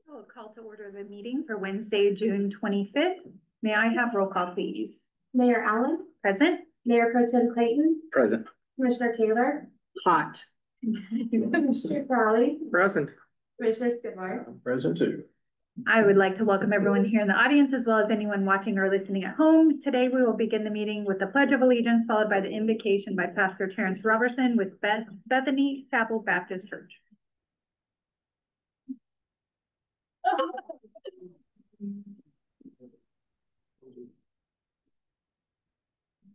I will call to order the meeting for Wednesday, June 25th. May I have roll call, please? Mayor Allen. Present. Mayor Pro Tem Clayton. Present. Commissioner Taylor. Hot. Commissioner Crowley. Present. Commissioner Skidmore. Present too. I would like to welcome everyone here in the audience as well as anyone watching or listening at home. Today we will begin the meeting with the Pledge of Allegiance followed by the invocation by Pastor Terrence Robertson with Bethany Chapel Baptist Church.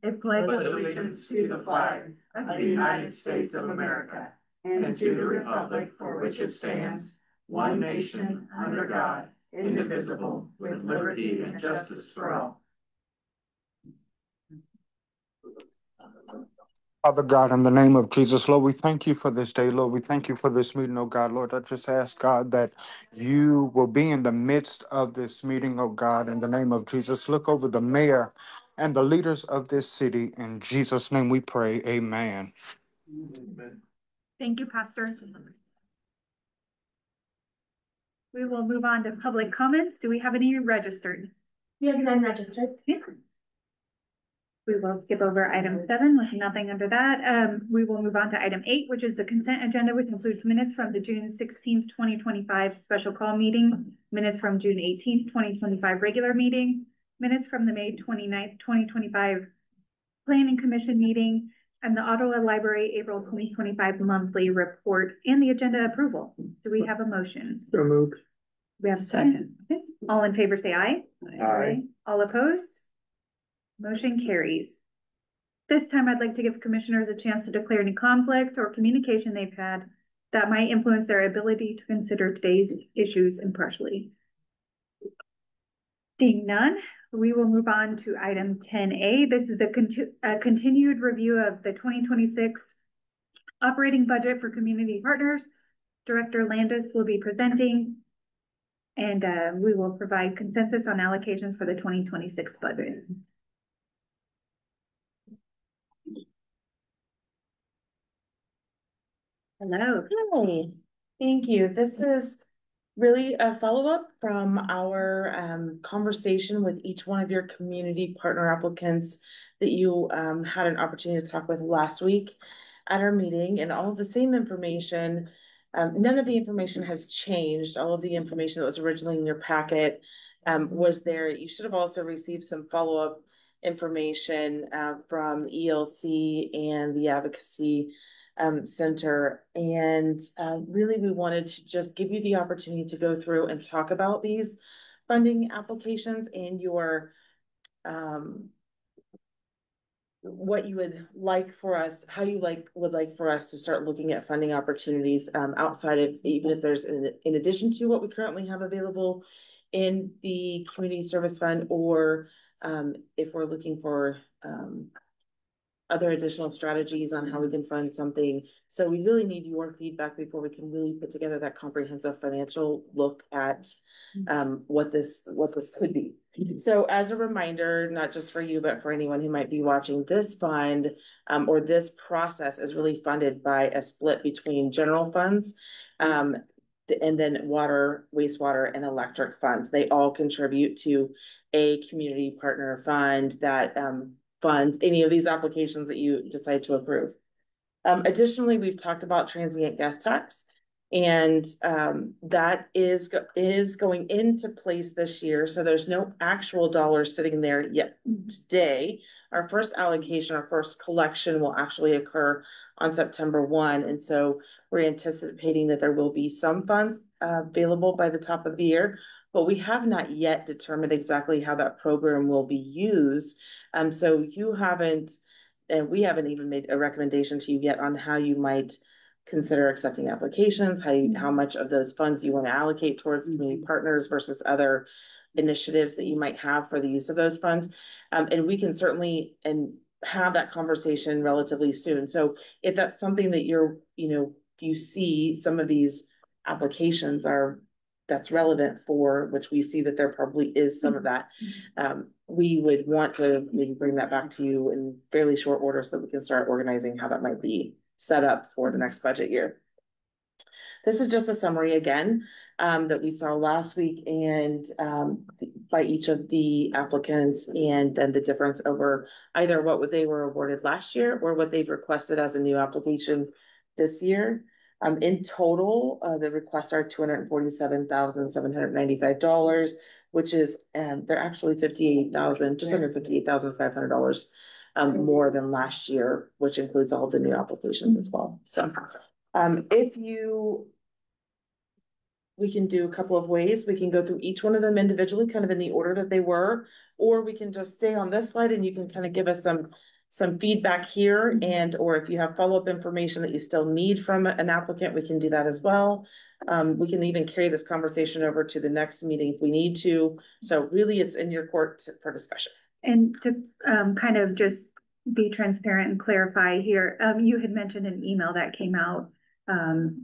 I pledge allegiance to the flag of the United States of America and to the republic for which it stands, one nation, under God, indivisible, with liberty and justice for all. Father God, in the name of Jesus, Lord, we thank you for this day, Lord. We thank you for this meeting, oh God. Lord, I just ask, God, that you will be in the midst of this meeting, oh God, in the name of Jesus. Look over the mayor and the leaders of this city. In Jesus' name we pray, amen. Thank you, Pastor. We will move on to public comments. Do we have any registered? We have none registered. Yeah. We will skip over item 7 with nothing under that. We will move on to item 8, which is the consent agenda, which includes minutes from the June 16th, 2025 special call meeting, minutes from June 18th, 2025 regular meeting, minutes from the May 29th, 2025 Planning Commission meeting, and the Ottawa Library April 2025 monthly report and the agenda approval. Do we have a motion? So moved. We have a second. Okay. All in favor say aye. Aye. All opposed? Motion carries. This time I'd like to give commissioners a chance to declare any conflict or communication they've had that might influence their ability to consider today's issues impartially. Seeing none, we will move on to item 10A. This is a continued review of the 2026 operating budget for community partners. Director Landis will be presenting, and we will provide consensus on allocations for the 2026 budget. Hello. Hi, thank you. This is really a follow-up from our conversation with each one of your community partner applicants that you had an opportunity to talk with last week at our meeting, and all of the same information. None of the information has changed. All of the information that was originally in your packet was there. You should have also received some follow-up information from ELC and the Advocacy Center. And really, we wanted to just give you the opportunity to go through and talk about these funding applications and your what you would like for us, how you would like for us to start looking at funding opportunities outside of, even if there's in addition to what we currently have available in the community service fund, or if we're looking for other additional strategies on how we can fund something. So we really need your feedback before we can really put together that comprehensive financial look at what this could be. So as a reminder, not just for you, but for anyone who might be watching, this fund or this process is really funded by a split between general funds and then water, wastewater, and electric funds. They all contribute to a community partner fund that funds any of these applications that you decide to approve. Additionally, we've talked about transient gas tax, and that is going into place this year. So there's no actual dollars sitting there yet today. Our first allocation, our first collection will actually occur on September 1. And so we're anticipating that there will be some funds available by the top of the year, but we have not yet determined exactly how that program will be used. So you haven't, and we haven't even made a recommendation to you yet on how you might consider accepting applications, how much of those funds you want to allocate towards community partners versus other initiatives that you might have for the use of those funds. And we can certainly have that conversation relatively soon. So if that's something that you see some of these applications that's relevant for, which we see that there probably is some of that, we would want to maybe bring that back to you in fairly short order so that we can start organizing how that might be set up for the next budget year. This is just a summary again, that we saw last week and, by each of the applicants, and then the difference over either what they were awarded last year or what they've requested as a new application this year. In total, the requests are $247,795, which is, they're actually just under $58,500 more than last year, which includes all the new applications as well. So, we can do a couple of ways. We can go through each one of them individually, kind of in the order that they were, or we can just stay on this slide and you can kind of give us some feedback here, and or if you have follow-up information that you still need from an applicant, we can do that as well. We can even carry this conversation over to the next meeting if we need to. So really it's in your court for discussion. And to kind of just be transparent and clarify here, you had mentioned an email that came out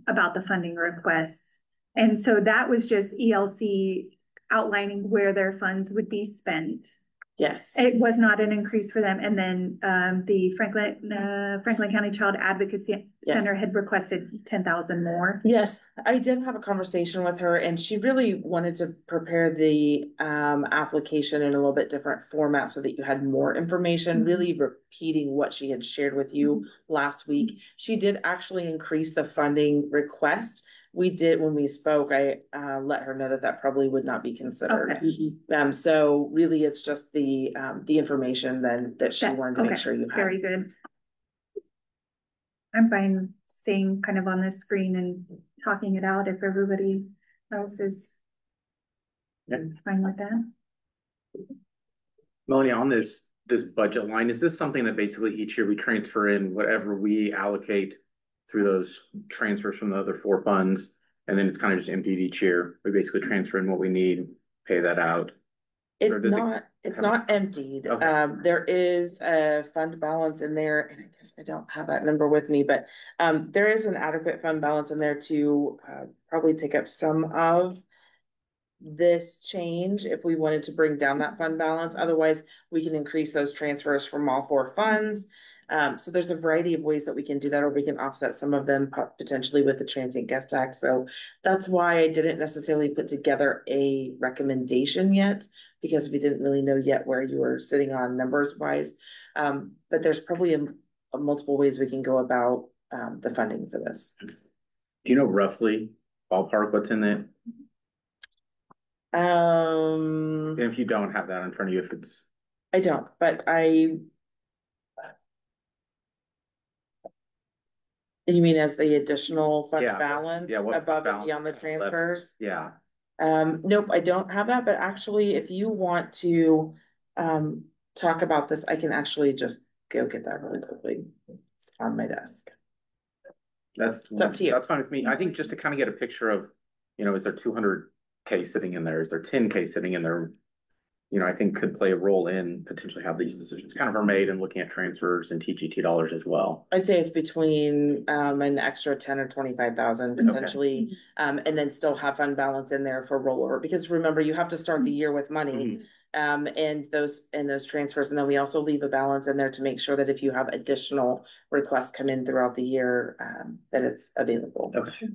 about the funding requests. And so that was just ELC outlining where their funds would be spent. Yes. It was not an increase for them. And then the Franklin County Child Advocacy Center had requested 10,000 more. Yes, I did have a conversation with her and she really wanted to prepare the application in a little bit different format so that you had more information, really repeating what she had shared with you last week. She did actually increase the funding request. We did, when we spoke, I let her know that probably would not be considered. Okay. So really it's just the information then that she wanted to make sure you had. Very good. I'm fine staying kind of on this screen and talking it out if everybody else is fine with that. Melanie, on this budget line, is this something that basically each year we transfer in whatever we allocate through those transfers from the other 4 funds, and then it's kind of just emptied each year? We basically transfer in what we need, pay that out. It's not emptied. Okay. There is a fund balance in there, and I guess I don't have that number with me, but there is an adequate fund balance in there to probably take up some of this change if we wanted to bring down that fund balance. Otherwise, we can increase those transfers from all 4 funds. So there's a variety of ways that we can do that, or we can offset some of them potentially with the transient guest tax. So that's why I didn't necessarily put together a recommendation yet, because we didn't really know yet where you were sitting on numbers wise. But there's probably a multiple ways we can go about the funding for this. Do you know roughly ballpark what's in it? And if you don't have that in front of you, if it's... I don't, but you mean as the additional fund balance above and beyond the transfers? Yeah. Nope, I don't have that, but actually, if you want to talk about this, I can actually just go get that really quickly. It's on my desk. It's up to you. That's fine with me. I think just to kind of get a picture of, is there 200K sitting in there? Is there 10K sitting in there? I think could play a role in potentially how these decisions kind of are made and looking at transfers and TGT dollars as well. I'd say it's between an extra 10 or 25,000 potentially, and then still have fund balance in there for rollover, because remember, you have to start the year with money and those transfers, and then we also leave a balance in there to make sure that if you have additional requests come in throughout the year, that it's available. Okay.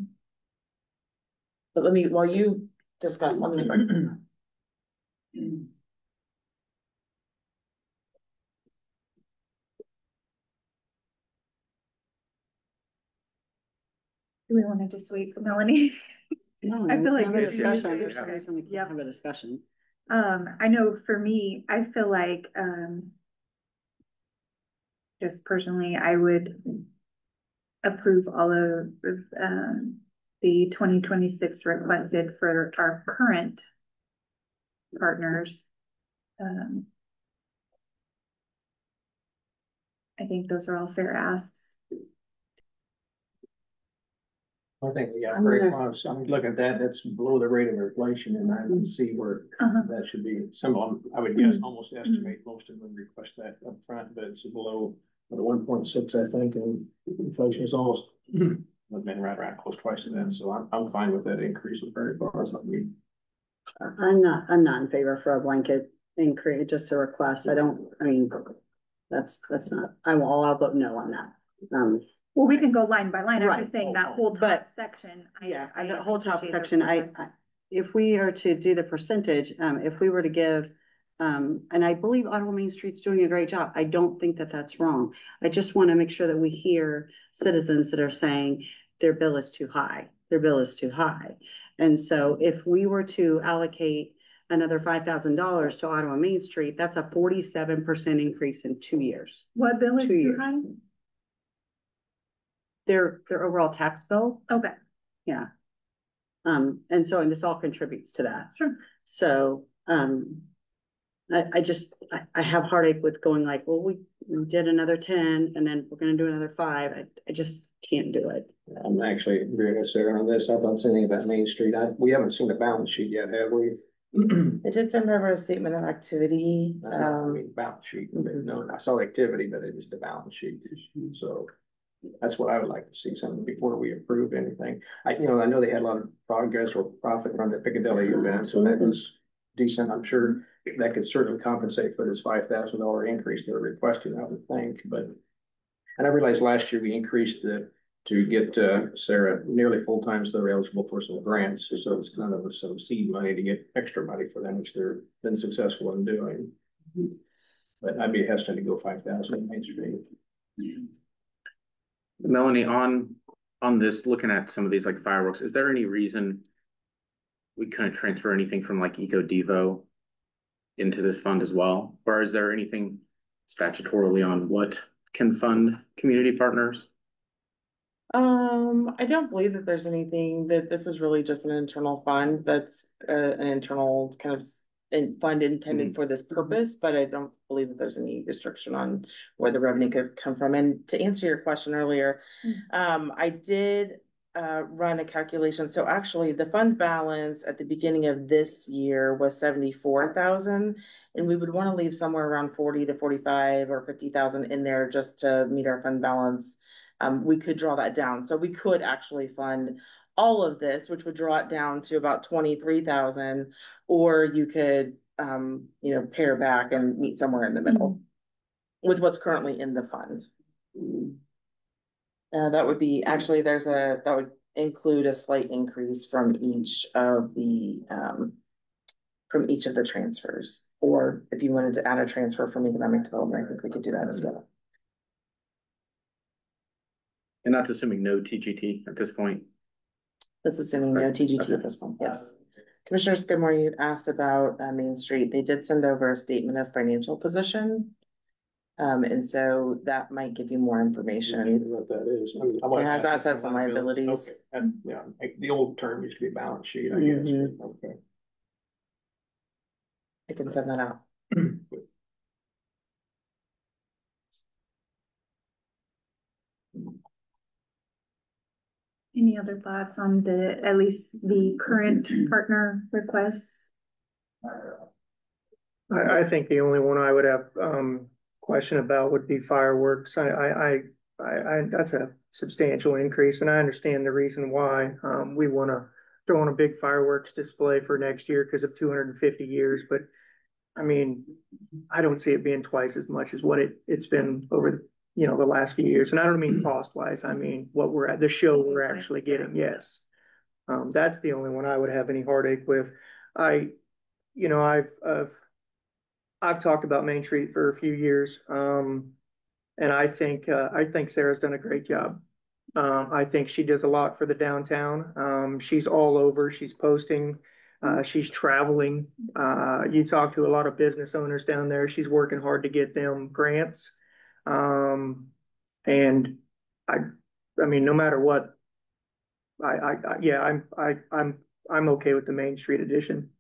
But while you discuss, let me Do we want to just wait for Melanie? No, I feel like have a there's discussion. usually Have a discussion. I know for me, I feel like just personally, I would approve all of the 2026 requested for our current partners. I think those are all fair asks. I think we got very close. I'm looking at that, that's below the rate of inflation, and I can see where that should be. Some of them, I would guess, almost estimate most of them request that up front, but it's below the 1.6, I think, and inflation is almost been right around close twice to that. So I'm fine with that increase of very far as I'm not in favor for a blanket increase, just a request. That's not, I'll vote no on that. Well, we can go line by line. I'm Right. just saying that whole top But- section. Yeah, and the whole top appreciate section, it. if we are to do the percentage, if we were to give, and I believe Ottawa Main Street's doing a great job. I don't think that that's wrong. I just want to make sure that we hear citizens that are saying their bill is too high, their bill is too high. And so if we were to allocate another $5,000 to Ottawa Main Street, that's a 47% increase in 2 years. What bill is 2 too years. high? Their overall tax bill, Okay, yeah. And so, and this all contributes to that. sure. So, I have heartache with going like, well, we did another 10 and then we're gonna do another 5. I just can't do it. I'm actually agreeing with Sarah on this. I've not seen anything about Main Street. We haven't seen the balance sheet yet, have we? They did send over a statement of activity. That's not, I mean, balance sheet. No, I saw the activity, but it was the balance sheet. So that's what I would like to see, something before we approve anything. I know they had a lot of progress or profit from the Piccadilly event, so that was decent. I'm sure that could certainly compensate for this $5,000 increase they're requesting, I would think. And I realized last year we increased to get Sarah nearly full time, so they're eligible for some grants. So it's kind of some seed money to get extra money for them, which they've been successful in doing. But I'd be hesitant to go 5,000 in Main Street. Melanie, on this, looking at some of these like fireworks, is there any reason we couldn't transfer anything from like Eco Devo into this fund as well? Or is there anything statutorily on what can fund community partners? I don't believe that there's anything, that this is really just an internal fund that's an internal kind of fund intended for this purpose, but I don't believe that there's any restriction on where the revenue could come from. And to answer your question earlier, I did run a calculation. So actually the fund balance at the beginning of this year was 74,000, and we would want to leave somewhere around 40 to 45 or 50,000 in there just to meet our fund balance. We could draw that down. So we could actually fund all of this, which would draw it down to about 23,000, or you could, pare back and meet somewhere in the middle with what's currently in the fund. That would be, actually, that would include a slight increase from each of the transfers. Or if you wanted to add a transfer from economic development, I think we could do that as well. And that's assuming no TGT at this point. That's assuming no TGT at this point, yes. Commissioner Skidmore, you asked about Main Street. They did send over a statement of financial position. And so that might give you more information. What that is. It has assets and liabilities. Okay. Yeah, the old term used to be balance sheet, I guess. Okay. I can send that out. Any other thoughts on at least the current partner requests? I think the only one I would have question about would be fireworks. That's a substantial increase, and I understand the reason why. We want to throw on a big fireworks display for next year because of 250 years, but I mean, I don't see it being twice as much as what it's been over the last few years. And I don't mean cost wise, I mean what we're at the show we're actually getting. Yes. That's the only one I would have any heartache with. I've talked about Main Street for a few years. And I think Sarah's done a great job. I think she does a lot for the downtown. She's all over, she's posting, she's traveling. You talk to a lot of business owners down there. She's working hard to get them grants. And I mean, no matter what, I'm okay with the Main Street edition.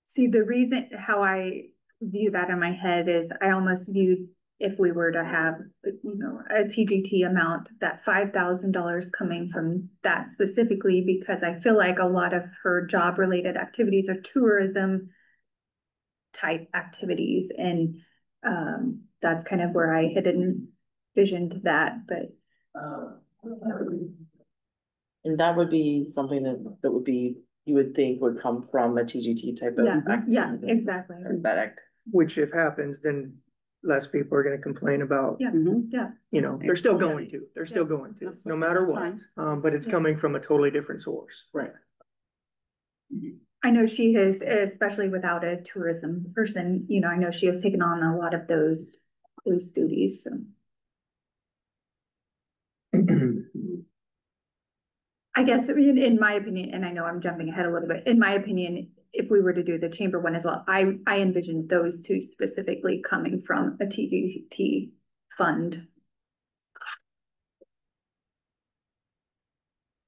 See, the reason how I view that in my head is I almost viewed if we were to have, a TGT amount, that $5,000 coming from that specifically, because I feel like a lot of her job related activities are tourism type activities. And that's kind of where I had envisioned that, but. And that would be something that would be, you would think would come from a TGT type of activity. Yeah, exactly. That act. Which if happens, then less people are gonna complain about, Yeah. Mhm. Yeah. you know, they're still going to, no matter what. But it's Yeah. coming from a totally different source. Right. I know she has, especially without a tourism person, you know, I know she has taken on a lot of those duties, so. I guess in my opinion, and I know I'm jumping ahead a little bit, in my opinion, if we were to do the chamber one as well, I envision those two specifically coming from a TGT fund.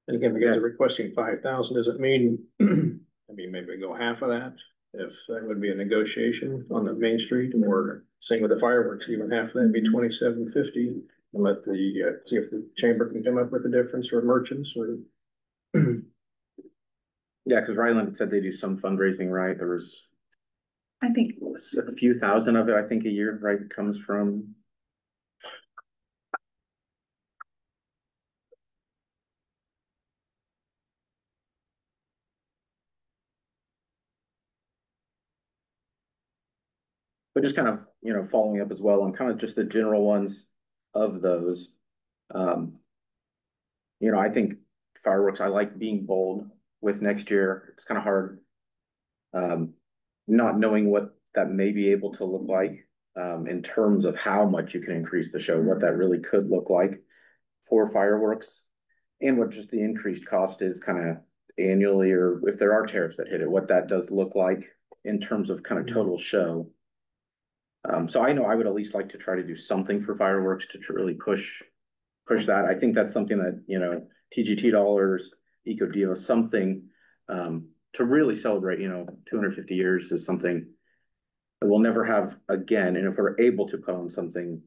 And again, you guys are requesting 5,000, does it mean, I mean, maybe go half of that? If that would be a negotiation on the Main Street, or same with the fireworks, even half of that would be 2,750. And let the, see if the chamber can come up with a difference, or merchants, or. Yeah, because Ryland said they do some fundraising, right? There was I think, a few thousand of it, I think, a year, right, comes from. But just kind of, you know, following up as well on kind of just the general ones of those. Um, you know, I think fireworks, I like being bold with next year. It's kind of hard. Not knowing what that may be able to look like, in terms of how much you can increase the show, what that really could look like for fireworks, and what just the increased cost is kind of annually, or if there are tariffs that hit it, what that does look like in terms of kind of total show. So I know I would at least like to try to do something for fireworks to really push that. I think that's something that, you know, TGT dollars, Eco Diva, something to really celebrate, you know, 250 years is something that we'll never have again. And if we're able to put on something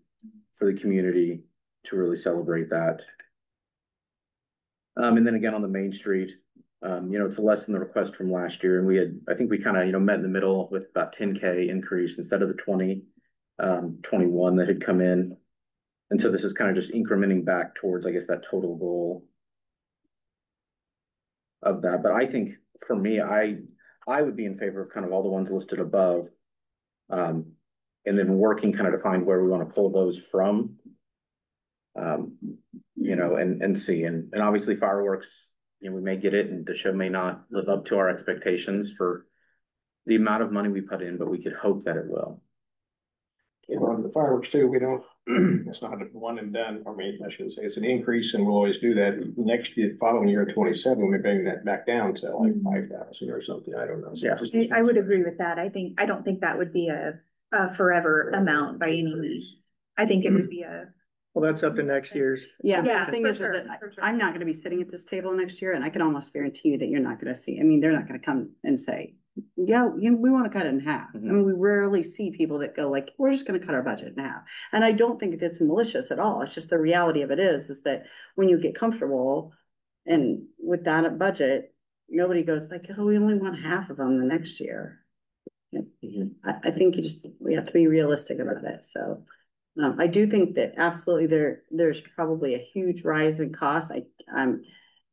for the community to really celebrate that. And then again on the Main Street, you know, it's less than the request from last year. And we had, I think we kind of, you know, met in the middle with about 10K increase instead of the 21 that had come in. And so this is kind of just incrementing back towards, I guess, that total goal of that. But I think for me, I would be in favor of kind of all the ones listed above. And then working kind of to find where we want to pull those from. You know, and see, and obviously fireworks, you know, we may get it and the show may not live up to our expectations for the amount of money we put in, but we could hope that it will. You know, on the fireworks too, we don't, it's not a one and done. I mean, I shouldn't say it's an increase, and we'll always do that. Next year, following year, 27, we bring that back down to like 5,000 or something. I don't know. So Yeah. I would agree with that. I don't think that would be a forever amount by any means. I think it would be a. Well, that's up to next year's. Yeah, Yeah, the thing for is sure, that for sure. I'm not gonna be sitting at this table next year, and I can almost guarantee you that you're not gonna see, I mean, they're not gonna come and say, yeah, we wanna cut it in half. I mean, we rarely see people that go like, we're just gonna cut our budget in half. And I don't think it's malicious at all. It's just the reality of it is that when you get comfortable and with that budget, nobody goes like, oh, we only want half of them the next year. I think we have to be realistic about it, so. I do think that absolutely there's probably a huge rise in cost.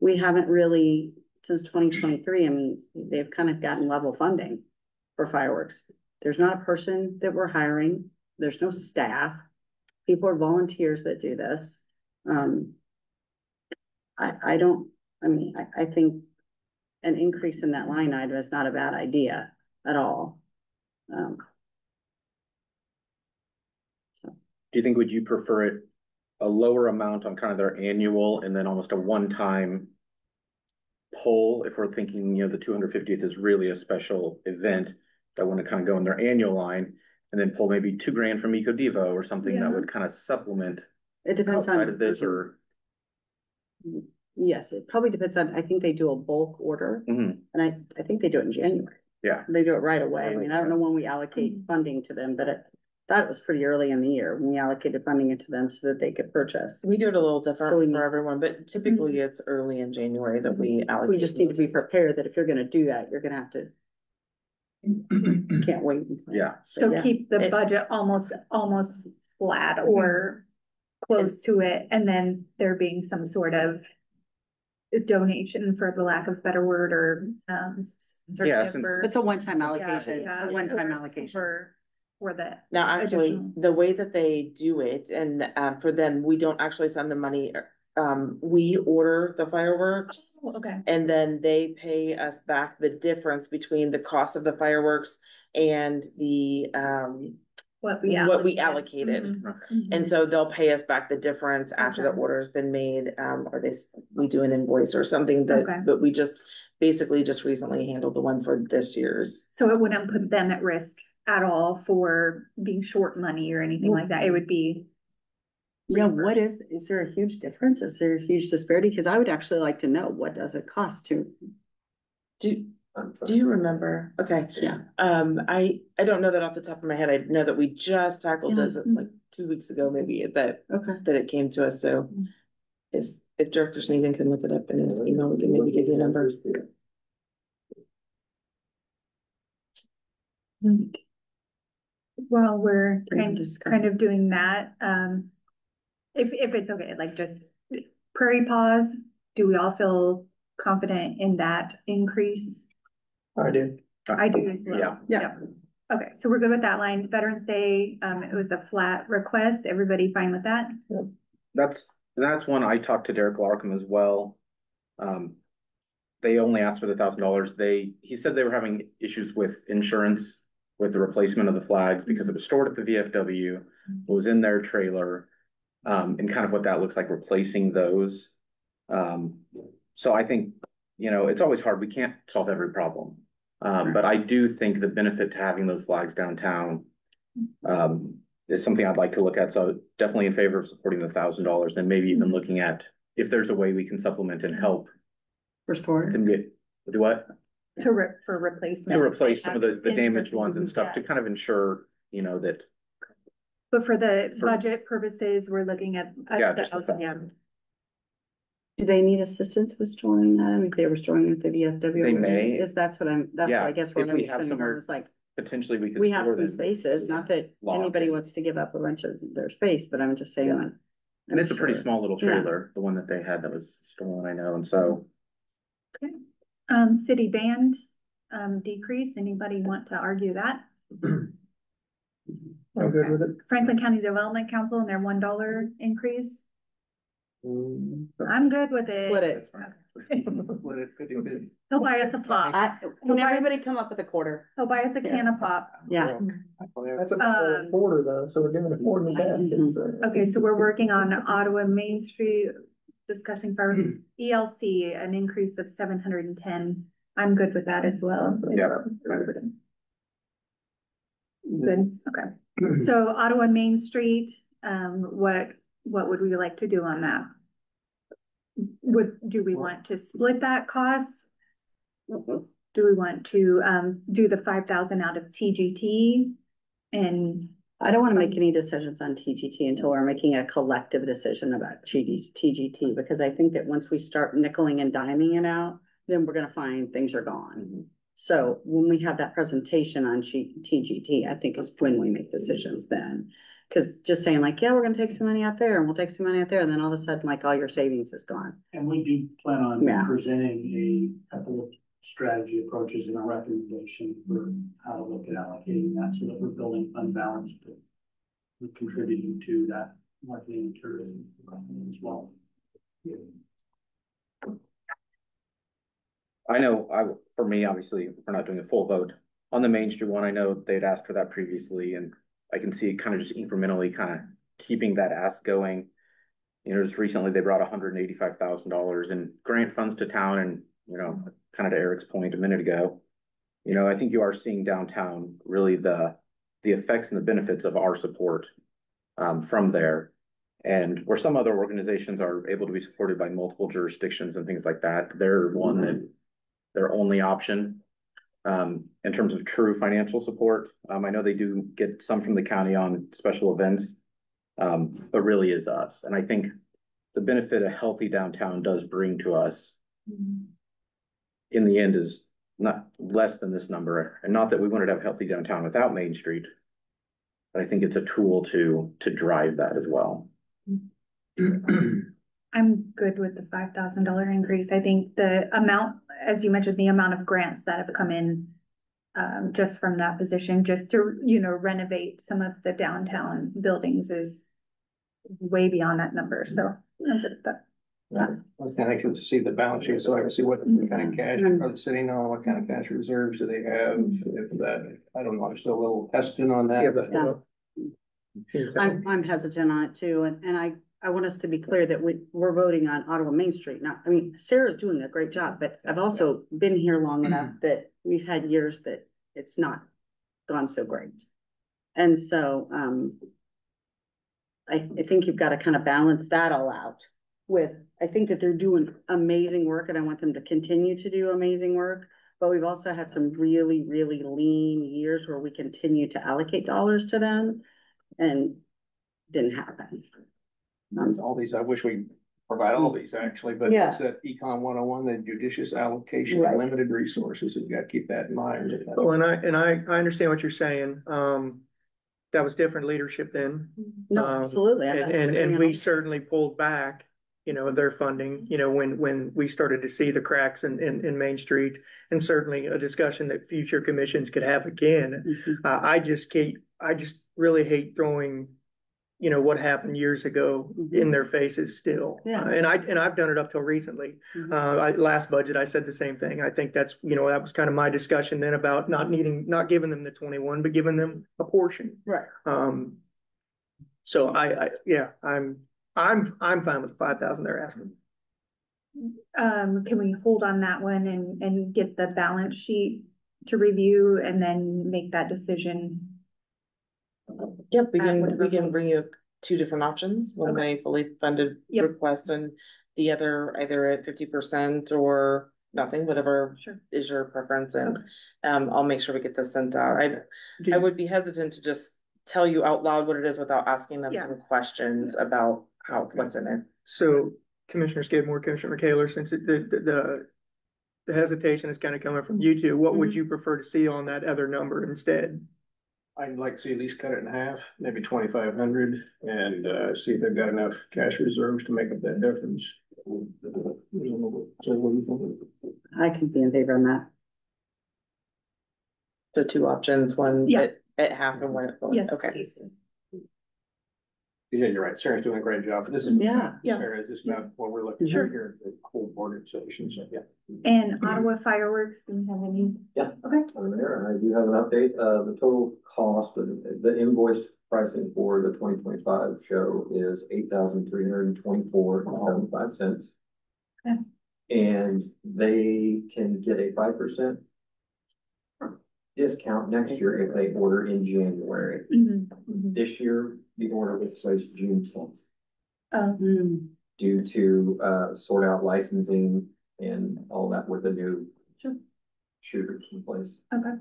We haven't really, since 2023, I mean, they've kind of gotten level funding for fireworks. There's not a person that we're hiring. There's no staff. People are volunteers that do this. I think an increase in that line item is not a bad idea at all. Do you think, would you prefer it a lower amount on kind of their annual and then almost a one-time pull, if we're thinking, you know, the 250th is really a special event that want to kind of go in their annual line, and then pull maybe $2,000 from Eco Divo or something that would kind of supplement it depends outside on of this, or yes, it probably depends on, I think they do a bulk order, and I think they do it in January. Yeah, They do it right away. I mean, I don't know when we allocate funding to them, but thought it was pretty early in the year when we allocated funding into them so that they could purchase. We do it a little different So for everyone, but typically it's early in January that we allocate. We just need to be those. prepared that if you're gonna do that, you're gonna have to. Can't wait. yeah. So Yeah. keep the budget almost flat or close to it, and then there being some sort of donation, for the lack of a better word, or Yeah, since- It's a one-time allocation, Yeah, a one-time for- allocation. for for the. Now, actually, additional- the way that they do it, and for them, we don't actually send the money. We order the fireworks, Oh, okay. and then they pay us back the difference between the cost of the fireworks and the What what we allocated. Mhm. And so they'll pay us back the difference after the Okay. order's been made, or we do an invoice or something that, Okay. but we just basically just recently handled the one for this year's. So it wouldn't put them at risk at all for being short money or anything like that. It would be. Yeah, is there a huge difference? Is there a huge disparity? Because I would actually like to know, what does it cost to? Do you remember? Okay. Yeah. I don't know that off the top of my head. I know that we just tackled Yeah. this like 2 weeks ago, maybe that Okay. it came to us. So if Director Sneeden can look it up in his email, we can maybe give you a number. While we're Can we kind discuss of doing that, if it's okay, like just Prairie Paws, do we all feel confident in that increase? I did. I do as well. Yeah. Okay, so we're good with that line. Veterans Day, it was a flat request. Everybody fine with that? That's one I talked to Derek Larkham as well. They only asked for the $1,000. He said they were having issues with insurance with the replacement of the flags because it was stored at the VFW, it was in their trailer, and kind of what that looks like replacing those. So I think, it's always hard. We can't solve every problem. But I do think the benefit to having those flags downtown is something I'd like to look at. So definitely in favor of supporting the $1,000, and maybe even looking at if there's a way we can supplement and help Restore. them do what? For replacement. To replace some of the damaged ones and stuff Yeah. to kind of ensure, that. But for the For- budget purposes, we're looking at. Just the $1,000. Do they need assistance with storing that? I mean, if they were storing at the VFW. They may. That's what Yeah, I guess where if I'm we have coming from, somewhere- is like, Potentially we could. we have store some them. spaces, not that Lock anybody it. wants to give up a bunch of their space, but I'm just saying. Yeah. like, And it's a I'm pretty sure. small little Yeah. trailer, the one that they had that was stolen, I know, and so. City band, decrease. Anybody want to argue that? I'm good with it. Franklin County Development Council and their $1 increase. I'm good with it. Split it. Split it 50-50. He'll buy us a pop. Can everybody come up with a quarter? He'll buy us a can of pop. Yeah. That's a quarter though, so we're giving a quarter his asking, so. Okay, so we're working on Ottawa Main Street, discussing for ELC, an increase of 710. I'm good with that as well. Yeah. Good, okay. So Ottawa Main Street, what would we like to do on that? Do we want to split that cost? Do we want to, do the 5,000 out of TGT? And I don't want to make any decisions on TGT until we're making a collective decision about TGT, because I think that once we start nickeling and diming it out, then we're gonna find things are gone. So when we have that presentation on TGT, I think is when we make decisions then. Cause just saying like, yeah, we're gonna take some money out there and we'll take some money out there, and then all of a sudden, like, all your savings is gone. And we do plan Yeah. on presenting a couple of strategy approaches and a recommendation for how to look at allocating that so that we're building fund balance, but we're contributing to that marketing and tourism as well. I know, for me, obviously, we're not doing a full vote on the Main Street one. I know they'd asked for that previously, and I can see it kind of just incrementally kind of keeping that ask going. Just recently they brought $185,000 in grant funds to town, and, kind of to Eric's point a minute ago, I think you are seeing downtown really the effects and the benefits of our support from there. And where some other organizations are able to be supported by multiple jurisdictions and things like that, they're one that their only option in terms of true financial support. I know they do get some from the county on special events, but really is us. And I think the benefit a healthy downtown does bring to us in the end is not less than this number. And not that we wanted to have healthy downtown without Main Street, but I think it's a tool to drive that as well. I'm good with the $5,000 increase. I think the amount, as you mentioned, the amount of grants that have come in just from that position, just to, you know, renovate some of the downtown buildings is way beyond that number, so. I'm good with that. I was kind of curious to see the balance sheet, so I can see what kind of cash are they sitting on, what kind of cash reserves do they have, if that, I don't know, I'm still a little hesitant on that, but. I'm hesitant on it too, and I want us to be clear that we're voting on Ottawa Main Street. Now, I mean, Sarah's doing a great job, but I've also been here long enough that we've had years that it's not gone so great. And so, I think you've got to kind of balance that all out with, I think that they're doing amazing work and I want them to continue to do amazing work. But we've also had some really, really lean years where we continue to allocate dollars to them and didn't happen. All these, I wish we provide all these actually, but Yeah. it's that Econ 101, the judicious allocation, Right. limited resources, you've got to keep that in mind. Well, and I understand what you're saying. That was different leadership then. No, absolutely. I'm not And disagreeing we on- certainly pulled back, you know, their funding, you know, when we started to see the cracks in Main Street. And certainly a discussion that future commissions could have again. Mhm. I just really hate throwing, you know, what happened years ago in their faces still. Yeah. And I've done it up till recently. Mhm. Last budget, I said the same thing. I think that's, you know, that was kind of my discussion then about not giving them the 21, but giving them a portion. Right. So I'm fine with the 5,000 they're asking. Can we hold on that one and get the balance sheet to review and then make that decision? Yep, we Whatever. can bring you two different options, one Okay. a fully funded Yep. request and the other either at 50% or nothing, whatever Sure. is your preference, and Okay. I'll make sure we get this sent out. Do I you- would be hesitant to just tell you out loud what it is without asking them Yeah. some questions about what's in it. So Commissioner Skidmore, Commissioner McKayler, since the hesitation is kind of coming from you two, what would you prefer to see on that other number instead? I'd like to see at least cut it in half, maybe 2,500, and see if they've got enough cash reserves to make up that difference. So what do you think? I can be in favor on that. So two options, one Yeah. at half and one at full. Yes, Okay. please. Yeah, you're right. Sarah's doing a great job. This is, Yeah. Yeah. Sarah, is this about what we're looking Sure. for here, the whole organization, so yeah. And Ottawa fireworks, do you have any? Yeah. Okay. I'm there, and I do have an update, the total cost of the invoiced pricing for the 2025 show is $8,324.75. Okay. And they can get a 5% discount next year if they order in January. This year, the order was placed June 10th. Due to sort out licensing and all that with the new Sure. shooters in place. Okay.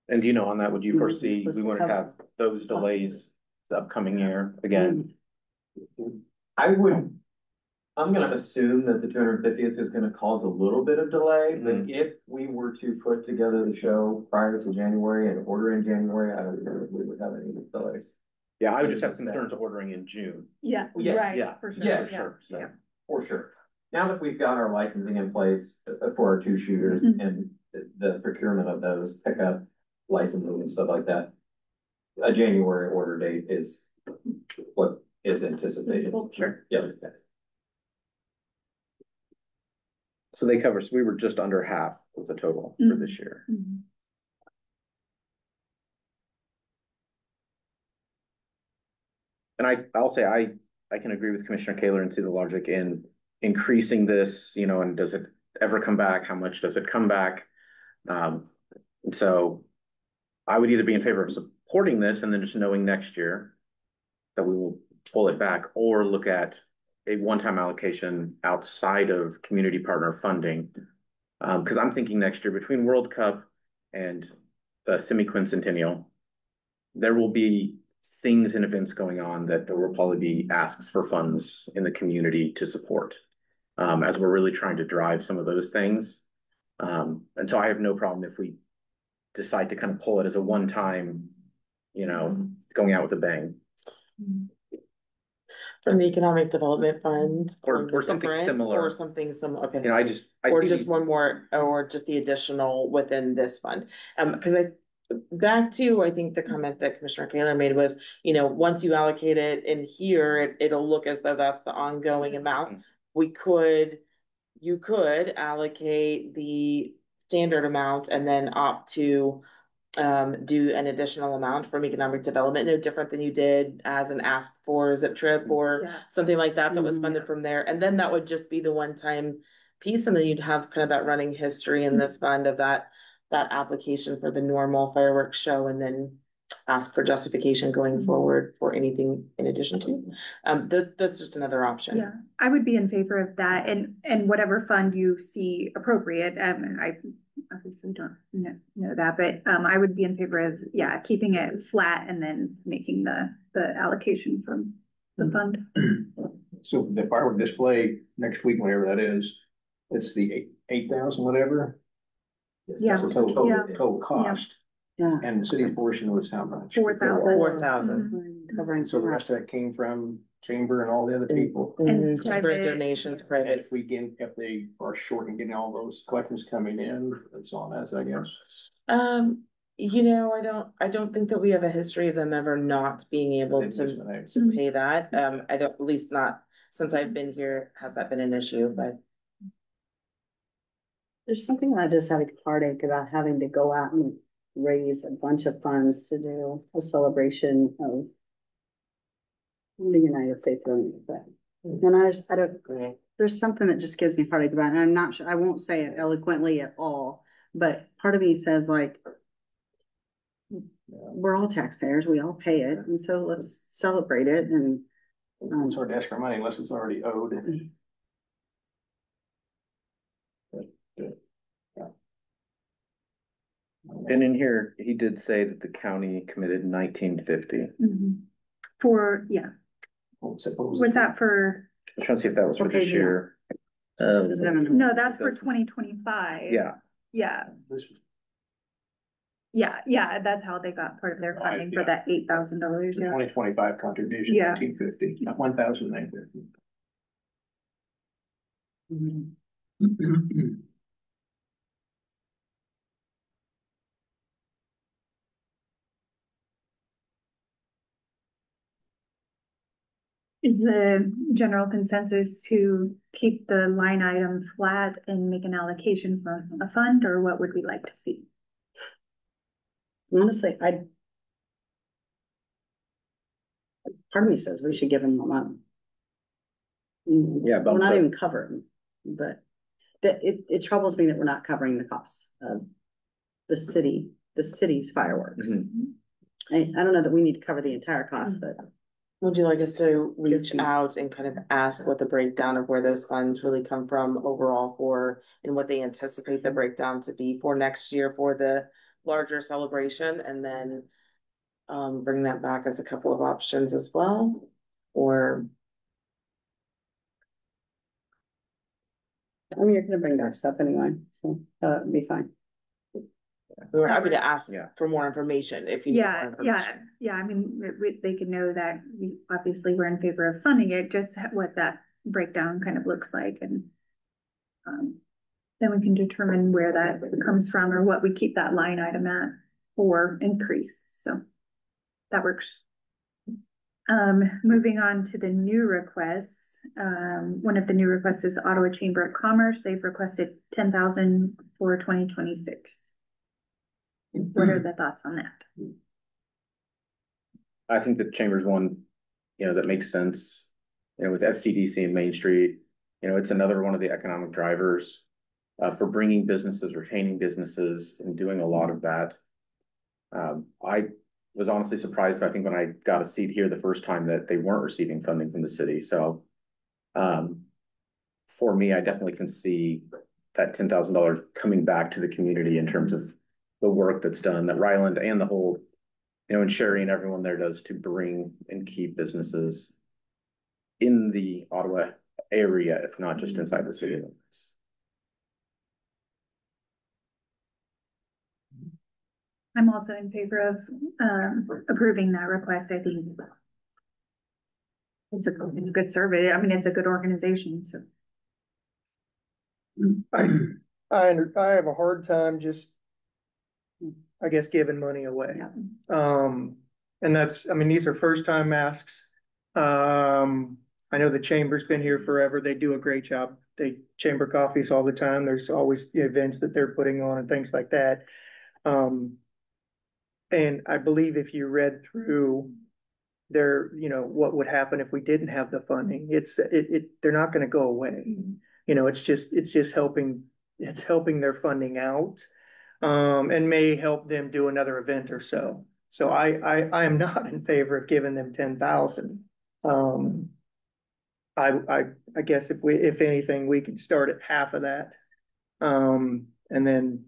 And you know, on that, would you foresee we want to have those delays the upcoming year again? I'm gonna assume that the 250th is gonna cause a little bit of delay, but if we were to put together the show prior to January and order in January, I don't think we would have any delays. Yeah, I would just have concerns of ordering in June. Yeah, Yeah, right, yeah, for sure. yeah, For sure, so. Yeah. For sure. Now that we've got our licensing in place for our two shooters and the procurement of those pickup licensing and stuff like that, a January order date is what is anticipated. Sure. Yeah. So they cover, so we were just under half of the total for this year. And I'll say I can agree with Commissioner Kaler and see the logic in increasing this, you know, and does it ever come back? How much does it come back? And so I would either be in favor of supporting this and then just knowing next year that we will pull it back, or look at a one-time allocation outside of community partner funding. Because I'm thinking next year between World Cup and the semi-quincentennial, there will be things and events going on that there will probably be asks for funds in the community to support, as we're really trying to drive some of those things. And so I have no problem if we decide to kind of pull it as a one-time, you know, going out with a bang. From the Economic Development Fund. Or something different, similar. Or something okay. You know, I Or see just these- one more, or just the additional within this fund. Because back to, I think the comment that Commissioner Kaler made was, you know, once you allocate it in here, it'll look as though that's the ongoing amount. You could allocate the standard amount and then opt to do an additional amount from economic development, no different than you did as an ask for zip trip or something like that was funded from there. And then that would just be the one-time piece, and then you'd have kind of that running history in this fund of that application for the normal fireworks show, and then ask for justification going forward for anything in addition to. That's just another option. Yeah, I would be in favor of that, and whatever fund you see appropriate. I obviously don't know that, but I would be in favor of keeping it flat and then making the allocation from the fund. So the firework display next week, whenever that is, it's the 8,000 whatever. Yeah. That's the total, Yeah. total cost. Yeah. And the city's portion was how much? 4,000. 4,000. Covering. So the rest of that came from chamber and all the other people. And Private private donations, And private. if they are short in getting all those collections coming in, it's on us, I guess. You know, I don't think that we have a history of them ever not being able to pay that. I don't, at least not since I've been here, has that been an issue, but. There's something I just have a heartache about having to go out and raise a bunch of funds to do a celebration of the United States of America. And I don't, there's something that just gives me heartache about it. And I'm not sure, I won't say it eloquently at all, but part of me says like, we're all taxpayers, we all pay it. And so let's celebrate it. And It's hard to ask for money unless it's already owed. And in here, he did say that the county committed 1950. For, was that for, I'm trying to see if that was for Okay, this yeah. year. no, that's for 2025. Yeah. Yeah, This was yeah, that's how they got part of their funding for that $8,000, the 2025 contribution, Yeah. 1950, not 1,950. Is the general consensus to keep the line item flat and make an allocation from a fund, or what would we like to see? honestly, part of me says we should give them more money. Yeah, We're bump not it. even covering, but it troubles me that we're not covering the costs of the city's fireworks. I don't know that we need to cover the entire cost, but Would you like us to reach Just- out and kind of ask what the breakdown of where those funds really come from overall for, and what they anticipate the breakdown to be for next year for the larger celebration, and then bring that back as a couple of options as well, or? I mean, you're gonna bring back stuff anyway, so it'd be fine. We were happy to ask Yeah. for more information if you need more information. I mean, they could know that we obviously we're in favor of funding it, just what that breakdown kind of looks like, and then we can determine where that comes from or what we keep that line item at or increase, so that works. Moving on to the new requests. One of the new requests is Ottawa Chamber of Commerce. They've requested 10,000 for 2026. What are the thoughts on that? I think the Chambers one, that makes sense. With FCDC and Main Street, it's another one of the economic drivers for bringing businesses, retaining businesses, and doing a lot of that. I was honestly surprised, I think, when I got a seat here the first time that they weren't receiving funding from the city. So for me, I definitely can see that $10,000 coming back to the community in terms of the work that's done, that Ryland and the whole, and Sherry and everyone there does to bring and keep businesses in the Ottawa area, if not just inside the city limits. I'm also in favor of approving that request. I think it's a good survey. I mean, it's a good organization, so. I have a hard time just, I guess, giving money away. And that's, I mean, these are first time masks. I know the chamber's been here forever. They do a great job. They chamber coffees all the time. There's always the events that they're putting on and things like that. And I believe if you read through their, what would happen if we didn't have the funding, they're not going to go away. It's just helping their funding out, and may help them do another event or so. So I am not in favor of giving them 10,000. I guess if anything, we could start at half of that. And then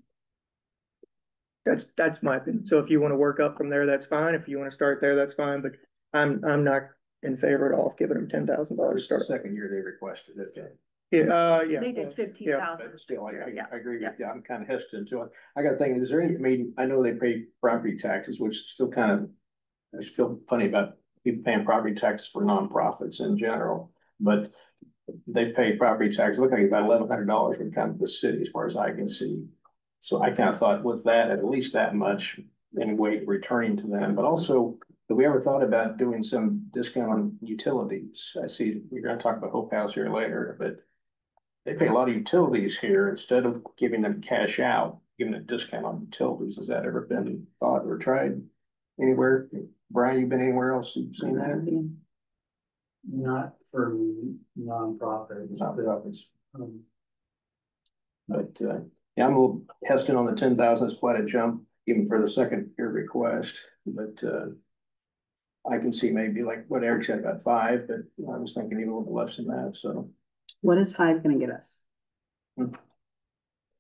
that's my opinion. So if you want to work up from there, that's fine. If you want to start there, that's fine. But I'm not in favor at all of giving them $10,000 start. Second year they requested it. Yeah. They did 15,000. But still, I agree with you. Yeah. I'm kind of hesitant to it. I got thinking, is there any, I mean, I know they pay property taxes, which still kind of, I just feel funny about people paying property taxes for nonprofits in general, but they pay property tax, look like about $1,100 when it comes to the city, as far as I can see. So I kind of thought with that, at least that much anyway, returning to them, but also, have we ever thought about doing some discount on utilities? I see we're going to talk about Hope House here later, but they pay a lot of utilities here. Instead of giving them cash out, giving a discount on utilities. Has that ever been thought or tried anywhere? Brian, you been anywhere else you've seen that? Not for nonprofit. Nonprofits. But yeah, I'm a little hesitant on the 10,000. It's quite a jump, even for the second year request. But I can see maybe like what Eric said about 5, but I was thinking even a little bit less than that. So, what is 5 going to get us?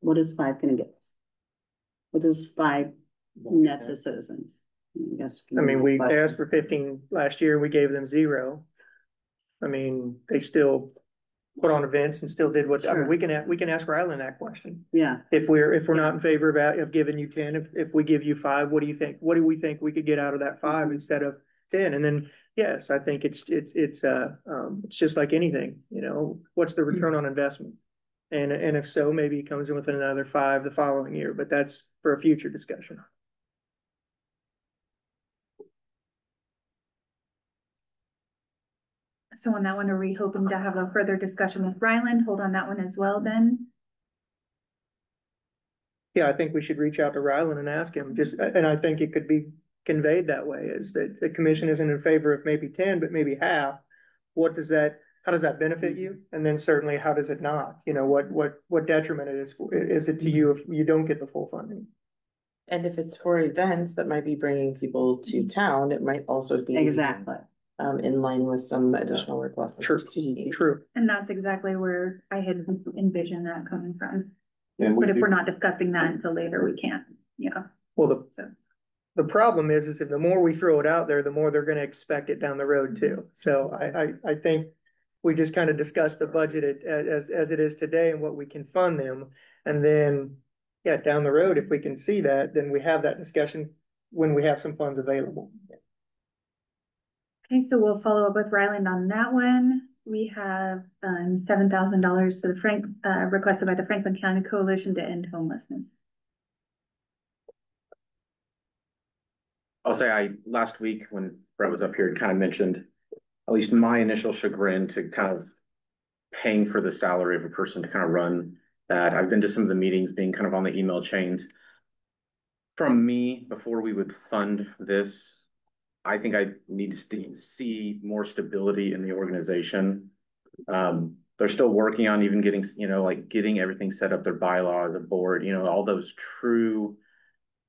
What is 5 going to get us? What does 5 net the citizens? I mean, we asked for 15 last year. We gave them 0. I mean, they still put on events and still did what, sure. I mean, we can ask Ryland that question. Yeah. If we're not in favor of giving you 10, if we give you 5, what do you think? What do we think we could get out of that 5 instead of 10? And then, yes, I think it's just like anything, what's the return on investment? And if so, maybe it comes in with another 5 the following year, but that's for a future discussion. So on that one, are we hoping to have a further discussion with Ryland? Hold on that one as well then? Yeah, I think we should reach out to Ryland and ask him and I think it could be conveyed that way, is that the commission isn't in favor of maybe 10, but maybe half. How does that benefit you? And then certainly, how does it not? What detriment is it to you if you don't get the full funding? And if it's for events that might be bringing people to town, it might also be exactly in line with some additional requests. True. And that's exactly where I had envisioned that coming from. But if we're not discussing that until later, we can't. Yeah. Well, the problem is if the more we throw it out there, the more they're going to expect it down the road too. So I think we just kind of discussed the budget as it is today and what we can fund them, and then down the road, if we can see that, then we have that discussion when we have some funds available. Okay, so we'll follow up with Ryland on that one. We have $7,000 to the requested by the Franklin County Coalition to End Homelessness. I'll say last week when Brett was up here, kind of mentioned at least my initial chagrin to kind of paying for the salary of a person to kind of run that. I've been to some of the meetings, being kind of on the email chains. From me, before we would fund this, I think I need to see more stability in the organization. They're still working on even getting, getting everything set up, their bylaw, the board, all those true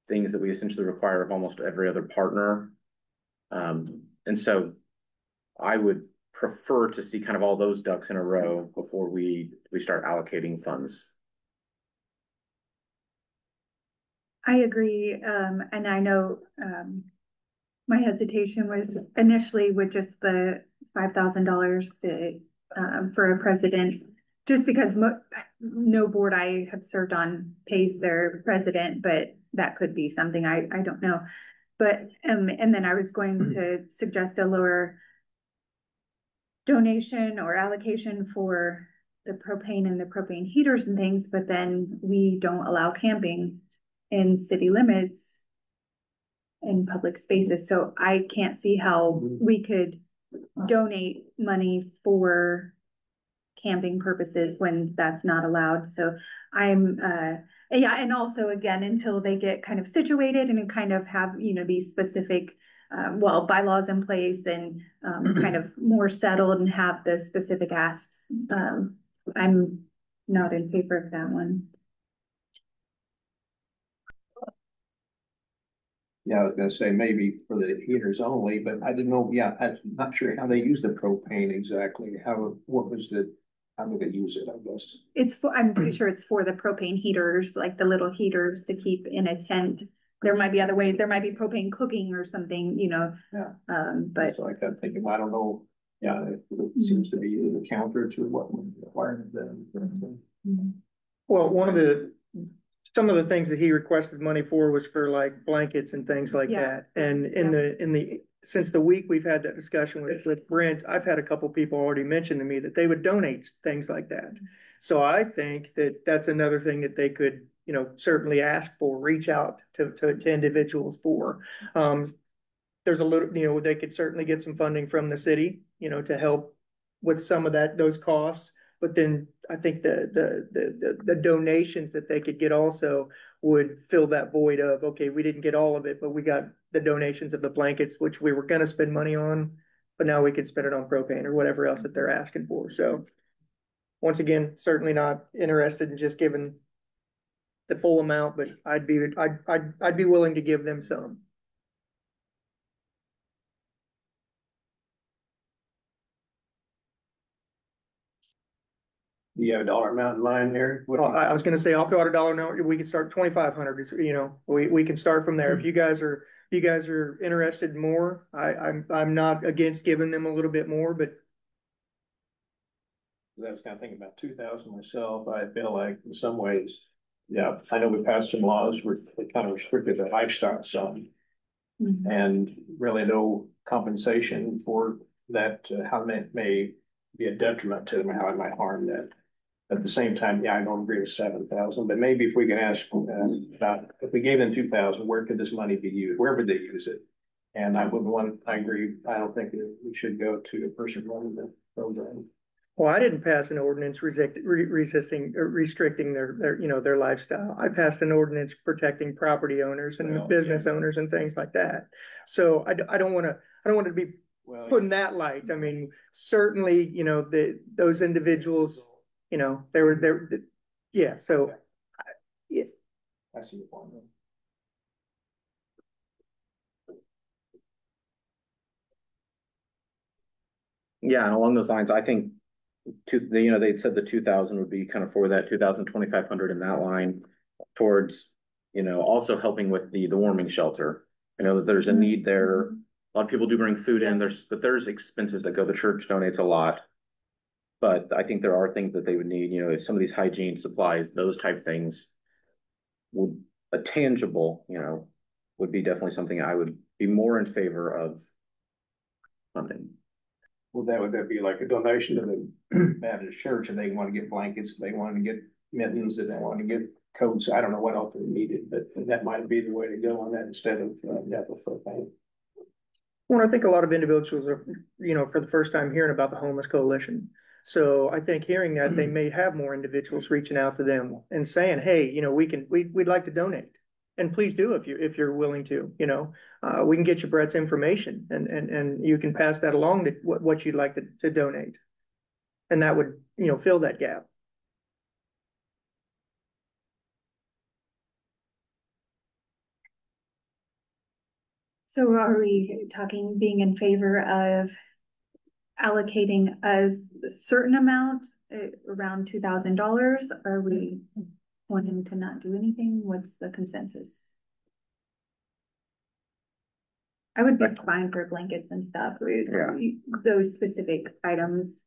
things that we essentially require of almost every other partner. And so I would prefer to see kind of all those ducks in a row before we start allocating funds. I agree. And I know my hesitation was initially with just the $5,000 for a president, just because no board I have served on pays their president, but that could be something I don't know. But and then I was going to suggest a lower donation or allocation for the propane and the propane heaters and things, but then we don't allow camping in city limits in public spaces. So I can't see how we could donate money for camping purposes when that's not allowed. So I'm, yeah, and also again, until they get kind of situated and kind of have, you know, these specific, well, bylaws in place and kind of more settled and have the specific asks, I'm not in favor of that one. Yeah, I was gonna say maybe for the heaters only, but I didn't know, yeah, I'm not sure how they use the propane exactly. How do they use it, I guess? It's for, I'm pretty sure it's for the propane heaters, like the little heaters to keep in a tent. There might be other ways, there might be propane cooking or something, you know. Yeah. But So I kept thinking, well, I don't know, yeah, it seems to be the counter to what would require them. Well, some of the things that he requested money for was for like blankets and things like Yeah. that. And since the week we've had that discussion with Brent, I've had a couple people already mention to me that they would donate things like that. So I think that that's another thing that they could, you know, certainly ask for, reach out to individuals for. There's a little, you know, they could certainly get some funding from the city, you know, to help with some of those costs. But then I think the donations that they could get also would fill that void of, okay, we didn't get all of it, but we got the donations of the blankets, which we were going to spend money on, but now we could spend it on propane or whatever else that they're asking for. So once again, certainly not interested in just giving the full amount, but I'd be willing to give them some. Do you have a dollar amount in mind there? Well, I was gonna say, I'll throw out a dollar now, we can start 2,500, you know, we can start from there. If you guys are interested in more, I'm not against giving them a little bit more, but. I was kind of thinking about 2,000 myself. I feel like in some ways, yeah, I know we passed some laws where they kind of restricted the lifestyle some. And really no compensation for that, how it may be a detriment to them, how it might harm them. At the same time, yeah, I don't agree with 7,000, but maybe if we can ask about, if we gave them 2,000, where could this money be used? Where would they use it? And I agree, I don't think that we should go to a person running the program. Well, I didn't pass an ordinance restricting their, you know, their lifestyle. I passed an ordinance protecting property owners and business owners and things like that. So I don't want to be putting that light. I mean, certainly, you know, those individuals, you know, yeah. So, yeah. I see the point. Yeah, and along those lines, I think they'd said the 2,000 would be kind of for that 2,000, 2,500 in that line towards, you know, also helping with the warming shelter. I know that there's a need there. A lot of people do bring food in. There's expenses that go. The church donates a lot. But I think there are things that they would need, you know, some of these hygiene supplies, those type things would, a tangible, you know, would be definitely something I would be more in favor of funding. Well, would that be like a donation to the Baptist church, and they want to get blankets, they want to get mittens, and they want to get coats? I don't know what else they needed, but that might be the way to go on that instead of propane. Well, I think a lot of individuals are, you know, for the first time hearing about the homeless coalition. So I think hearing that, they may have more individuals reaching out to them and saying, hey, you know, we'd like to donate. And please do if you're willing to, you know, we can get you Brett's information and you can pass that along to what you'd like to donate. And that would, you know, fill that gap. So are we talking being in favor of allocating a certain amount, around $2,000? Are we wanting to not do anything? What's the consensus? I would be fine for blankets and stuff, those specific items.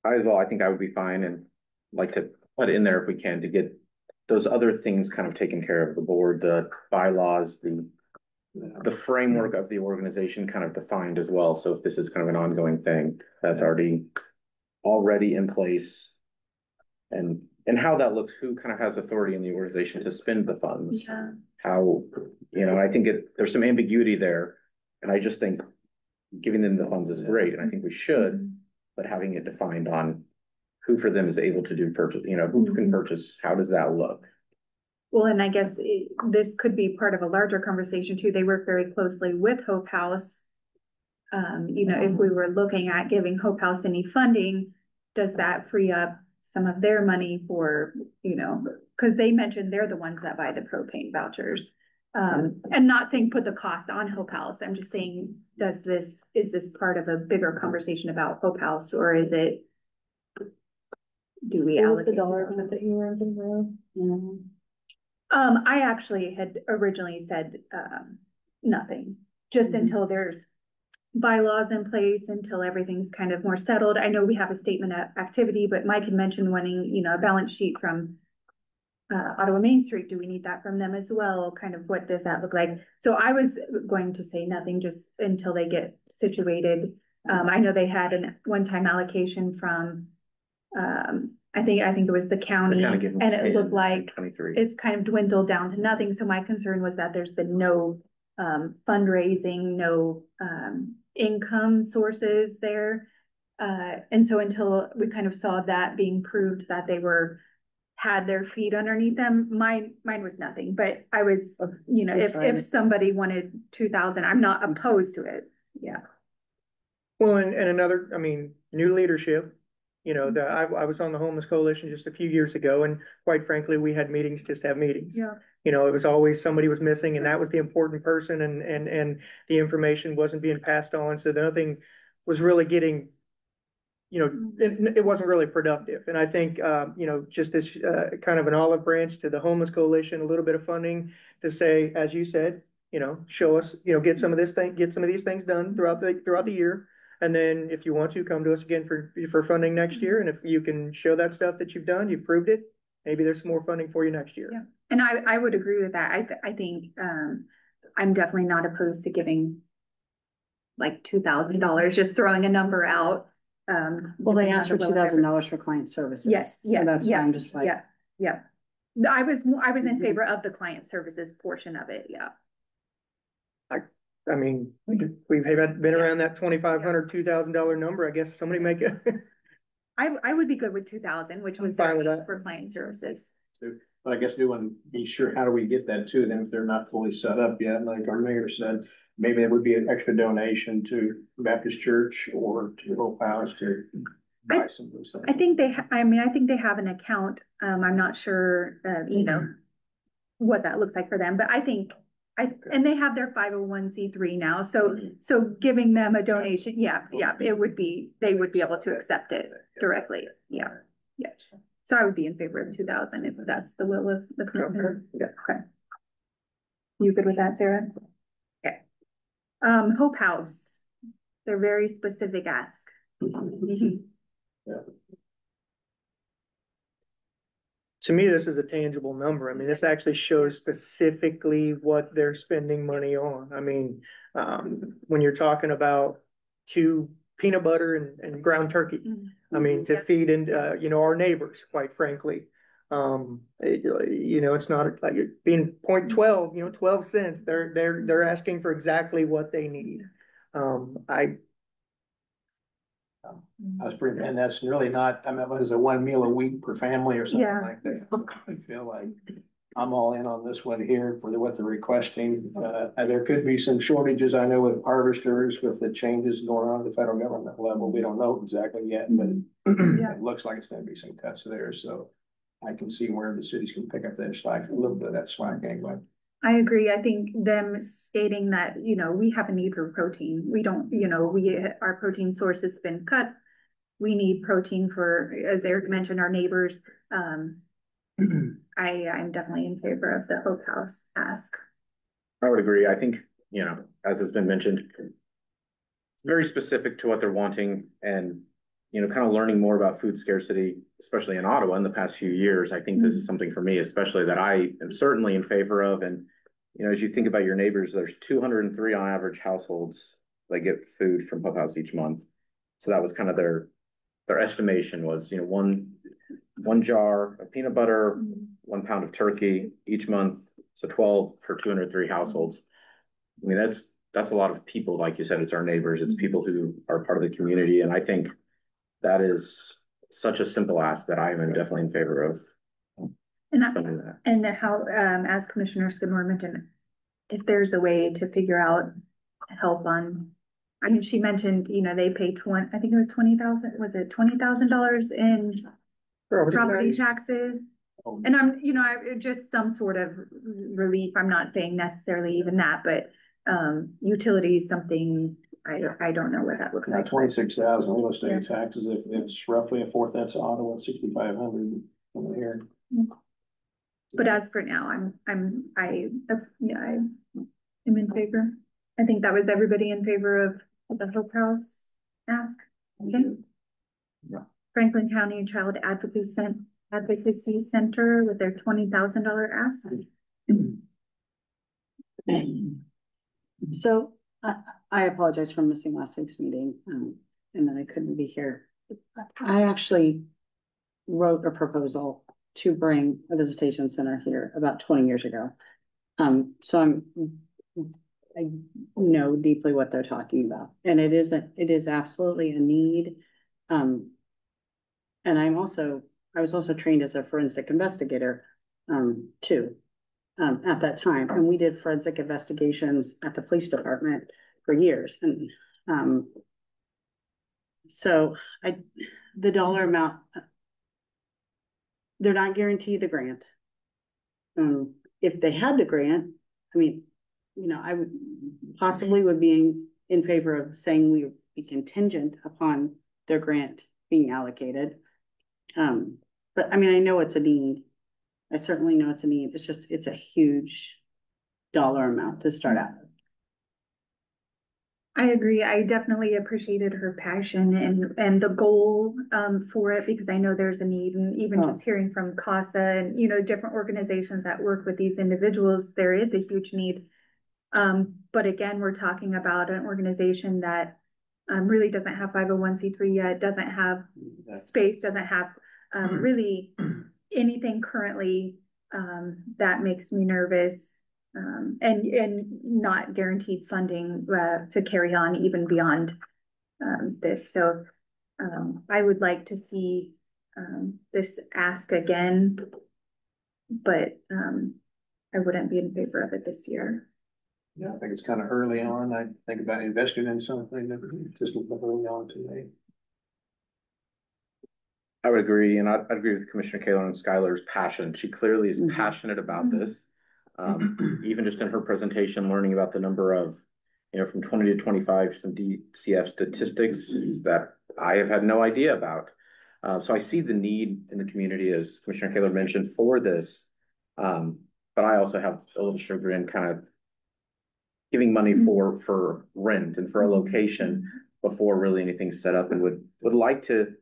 I think I would be fine and like to put in there if we can to get those other things kind of taken care of, the board, the bylaws, the the framework of the organization kind of defined as well. So if this is kind of an ongoing thing, that's already in place. And how that looks, who kind of has authority in the organization to spend the funds? Yeah. How, I think there's some ambiguity there. And I just think giving them the funds is great, and I think we should, but having it defined on who for them is able to do purchase, who can purchase, how does that look? Well, and I guess this could be part of a larger conversation too. They work very closely with Hope House. If we were looking at giving Hope House any funding, does that free up some of their money for, because they mentioned they're the ones that buy the propane vouchers. And not saying put the cost on Hope House. I'm just saying, is this part of a bigger conversation about Hope House, or is it? Do we allocate the dollar amount that you were thinking? I actually had originally said, nothing, just until there's bylaws in place, until everything's kind of more settled. I know we have a statement of activity, but Mike had mentioned wanting, a balance sheet from Ottawa Main Street. Do we need that from them as well? Kind of what does that look like? So I was going to say nothing just until they get situated. I know they had one-time allocation from, I think it was the county, and it looked like it's kind of dwindled down to nothing. So my concern was that there's been no fundraising, no income sources there. And so until we kind of saw that being proved that they had their feet underneath them, mine was nothing. But I was, if somebody wanted 2,000, I'm not opposed to it. Yeah. Well, and another, new leadership. I was on the Homeless Coalition just a few years ago, and quite frankly, we had meetings just to have meetings. Yeah. It was always somebody was missing, and that was the important person, and the information wasn't being passed on, so nothing was really getting, it wasn't really productive. And I think, just as kind of an olive branch to the Homeless Coalition, a little bit of funding to say, as you said, show us, get some of these things done throughout the year. And then if you want to, come to us again for funding next year. And if you can show that stuff that you've done, you've proved it, maybe there's some more funding for you next year. Yeah. And I would agree with that. I think I'm definitely not opposed to giving like $2,000, just throwing a number out. Well, they asked for $2,000 for client services. Yes. So that's why I'm just like. Yeah. I was in favor of the client services portion of it. Yeah. We've been around that $2,500, $2,000 number. I guess somebody make it. I would be good with 2,000, which was fine with their that. for client services. But I guess we want to be sure, how do we get that to them if they're not fully set up yet? Like our mayor said, maybe it would be an extra donation to Baptist Church or to Hope House to buy some of those things. I think they have an account. I'm not sure, what that looks like for them, but I think and they have their 501c3 now. So giving them a donation, they would be able to accept it directly. Yeah. Yeah. So I would be in favor of 2,000 if that's the will of the commissioner. Yeah. Okay. You good with that, Sarah? Okay. Hope House, they're very specific ask. Yeah. To me, this is a tangible number. This actually shows specifically what they're spending money on. When you're talking about 2 peanut butter and ground turkey, to feed into, our neighbors, quite frankly. It's not like it being 0.12, 12 cents. They're asking for exactly what they need. That's pretty, and that's really not, what is it, 1 meal a week per family or something like that? I feel like I'm all in on this one here for what they're requesting. And there could be some shortages, I know, with harvesters, with the changes going on at the federal government level. We don't know exactly yet, but it looks like it's going to be some cuts there. So I can see where the cities can pick up that slack, a little bit of that slack anyway. I agree. I think them stating that, we have a need for protein. We don't, our protein source has been cut. We need protein for, as Eric mentioned, our neighbors. I'm definitely in favor of the Hope House ask. I would agree. I think, as has been mentioned, it's very specific to what they're wanting, and, kind of learning more about food scarcity, especially in Ottawa in the past few years. I think this is something for me, especially, that I am certainly in favor of. And, you know, as you think about your neighbors, there's 203 on average households that get food from Hub House each month. So that was kind of their estimation was, you know, one jar of peanut butter, 1 pound of turkey each month. So 12 for 203 households. I mean, that's a lot of people. Like you said, it's our neighbors, it's people who are part of the community. And I think that is such a simple ask that I am definitely in favor of. And how, as Commissioner Skidmore mentioned, if there's a way to figure out help on, I mean, she mentioned, you know, they pay I think it was $20,000 in property taxes. And I'm, you know, just some sort of relief. I'm not saying necessarily even that, but utilities, something, I don't know what that looks like. 26,000 real estate taxes, if it's roughly a fourth, that's Ottawa, 6,500 from here. But as for now, I am in favor. I think that was everybody in favor of the Hope House ask. Okay. Yeah. Franklin County Child Advocacy Center with their $20,000 ask. So I apologize for missing last week's meeting, and that I couldn't be here. I actually wrote a proposal to bring a visitation center here about 20 years ago. So I know deeply what they're talking about, and it is absolutely a need. And I was also trained as a forensic investigator, too, at that time, and we did forensic investigations at the police department for years, and so the dollar amount, they're not guaranteed the grant. If they had the grant, I mean, you know, I would be in favor of saying we would be contingent upon their grant being allocated. But I mean, I know it's a need. I certainly know it's a need. It's a huge dollar amount to start out. I agree. I definitely appreciated her passion and the goal for it, because I know there's a need, and even just hearing from CASA and, you know, different organizations that work with these individuals, there is a huge need. But again, we're talking about an organization that really doesn't have 501c3 yet, doesn't have space, doesn't have really anything currently that makes me nervous. And not guaranteed funding to carry on even beyond this. So I would like to see this ask again, but I wouldn't be in favor of it this year. Yeah, I think it's kind of early on. I think about investing in something that just early on today. I would agree, and I'd agree with Commissioner Kaler and Skylar's passion. She clearly is passionate about this. Even just in her presentation, learning about the number of, you know, from 20 to 25, some DCF statistics that I have had no idea about. So I see the need in the community, as Commissioner Kaler mentioned, for this. But I also have a little chagrin kind of giving money for rent and for a location before really anything's set up, and would like to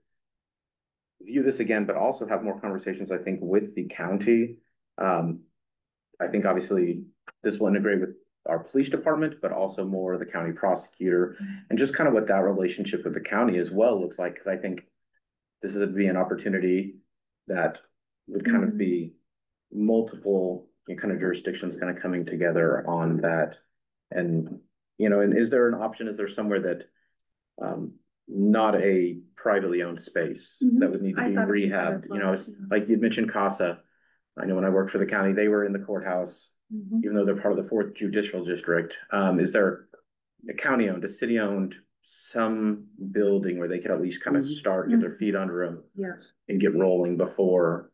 view this again, but also have more conversations, I think, with the county. I think obviously this will integrate with our police department, but also more the county prosecutor, and just kind of what that relationship with the county as well looks like. Because I think this would be an opportunity that would kind of be multiple, you know, kind of jurisdictions kind of coming together on that. And, you know, and is there an option? Is there somewhere that not a privately owned space that would need to be rehabbed? You know, like you mentioned CASA. I know when I worked for the county, they were in the courthouse, even though they're part of the 4th Judicial District. Is there a county owned, a city owned, some building where they could at least kind of start, get their feet under them and get rolling before?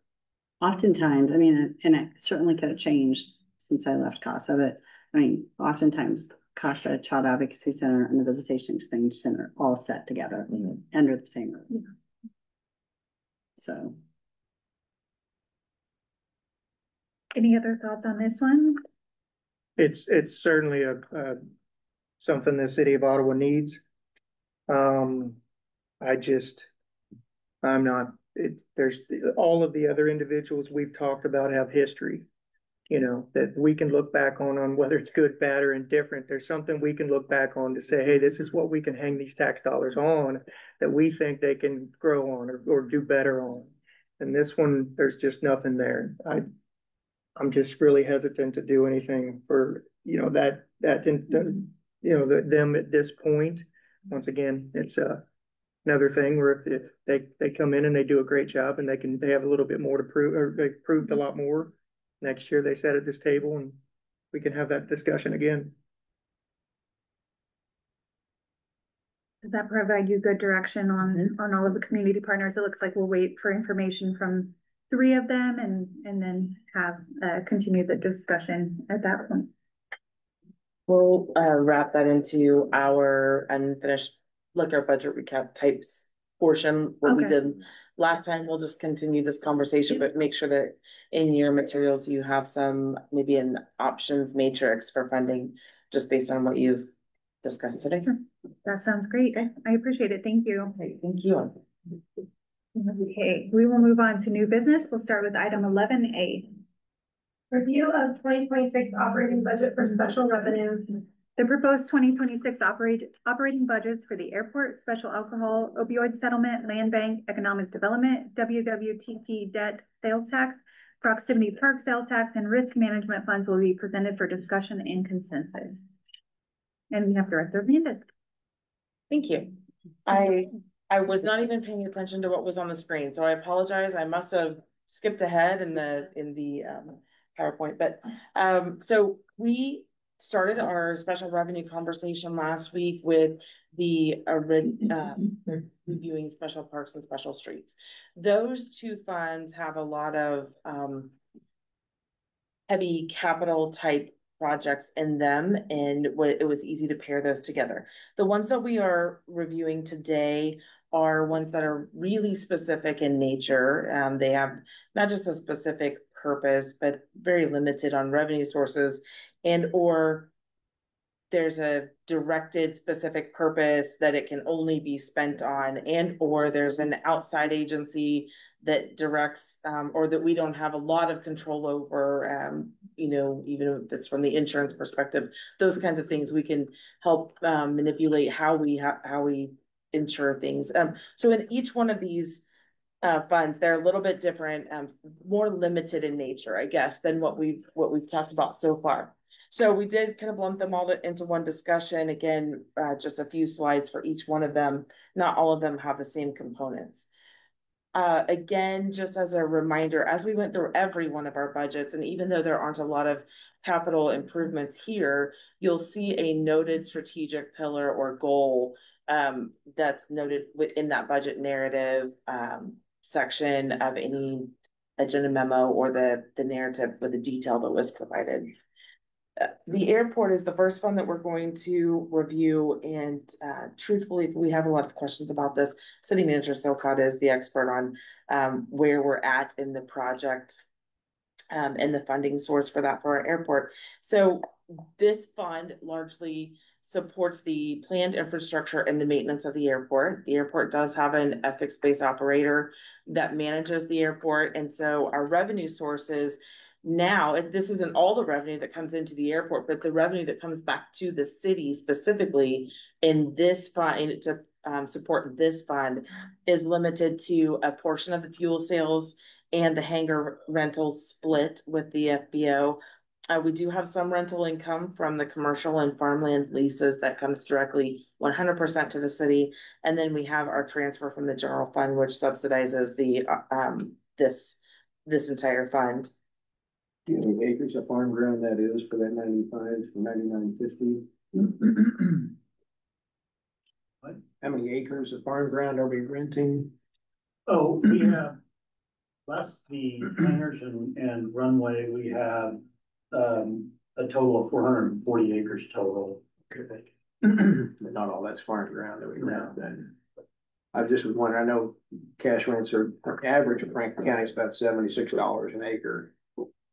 Oftentimes, I mean, and it certainly could have changed since I left CASA, but I mean, oftentimes CASA, Child Advocacy Center, and the Visitation Exchange Center all set together under the same roof. So. Any other thoughts on this one? It's certainly something the city of Ottawa needs. There's all of the other individuals we've talked about have history you know, that we can look back on whether it's good, bad, or indifferent. There's something we can look back on to say, hey, this is what we can hang these tax dollars on that we think they can grow on or do better on. And this one, there's just nothing there. I'm just really hesitant to do anything for, you know, them at this point. Once again, it's another thing where if they come in and they do a great job and they have a little bit more to prove, or they proved a lot more next year, they sat at this table and we can have that discussion again. Does that provide you good direction on all of the community partners? It looks like we'll wait for information from 3 of them and then have continue the discussion at that point. We'll wrap that into our unfinished, like our budget recap types portion, what we did last time. We'll just continue this conversation, but make sure that in your materials you have some, maybe an options matrix for funding, just based on what you've discussed today. Sure. That sounds great. Okay. I appreciate it. Thank you. Okay, thank you. Okay, we will move on to new business. We'll start with item 11A. Review of 2026 operating budget for special revenues. The proposed 2026 operating budgets for the airport, special alcohol, opioid settlement, land bank, economic development, WWTP debt sales tax, proximity park sales tax, and risk management funds will be presented for discussion and consensus. And we have Director Landis. Thank you. I was not even paying attention to what was on the screen, so I apologize. I must have skipped ahead in the PowerPoint, but so we started our special revenue conversation last week with the reviewing special parks and special streets. Those 2 funds have a lot of heavy capital type projects in them, and it was easy to pair those together. The ones that we are reviewing today are ones that are really specific in nature. They have not just a specific purpose, but very limited on revenue sources, and or there's a directed specific purpose that it can only be spent on, and or there's an outside agency that directs or that we don't have a lot of control over, you know, even if it's from the insurance perspective, those kinds of things we can help manipulate how we insure things. So in each one of these funds, they're a little bit different, more limited in nature, I guess, than what we've talked about so far. So we did kind of lump them all into one discussion. Again, just a few slides for each one of them. Not all of them have the same components. Again, just as a reminder, as we went through every one of our budgets, and even though there aren't a lot of capital improvements here, you'll see a noted strategic pillar or goal that's noted within that budget narrative section of any agenda memo or the narrative with the detail that was provided. The airport is the first one that we're going to review, and truthfully, we have a lot of questions about this. City Manager Silcott is the expert on where we're at in the project and the funding source for that for our airport. So this fund largely supports the planned infrastructure and the maintenance of the airport. The airport does have an fixed base operator that manages the airport, and so our revenue sources now, this isn't all the revenue that comes into the airport, but the revenue that comes back to the city specifically in this fund to support this fund is limited to a portion of the fuel sales and the hangar rentals split with the FBO. We do have some rental income from the commercial and farmland leases that comes directly 100% to the city. And then we have our transfer from the general fund, which subsidizes the this entire fund. Do you know how many acres of farm ground that is for that 95 to 9950? What? How many acres of farm ground are we renting? Oh, we have, plus the hangars and runway, we have a total of 440 acres total. Okay. But not all that's farm ground that we rent then. I just was wondering, I know cash rents are average in Franklin County is about $76 an acre.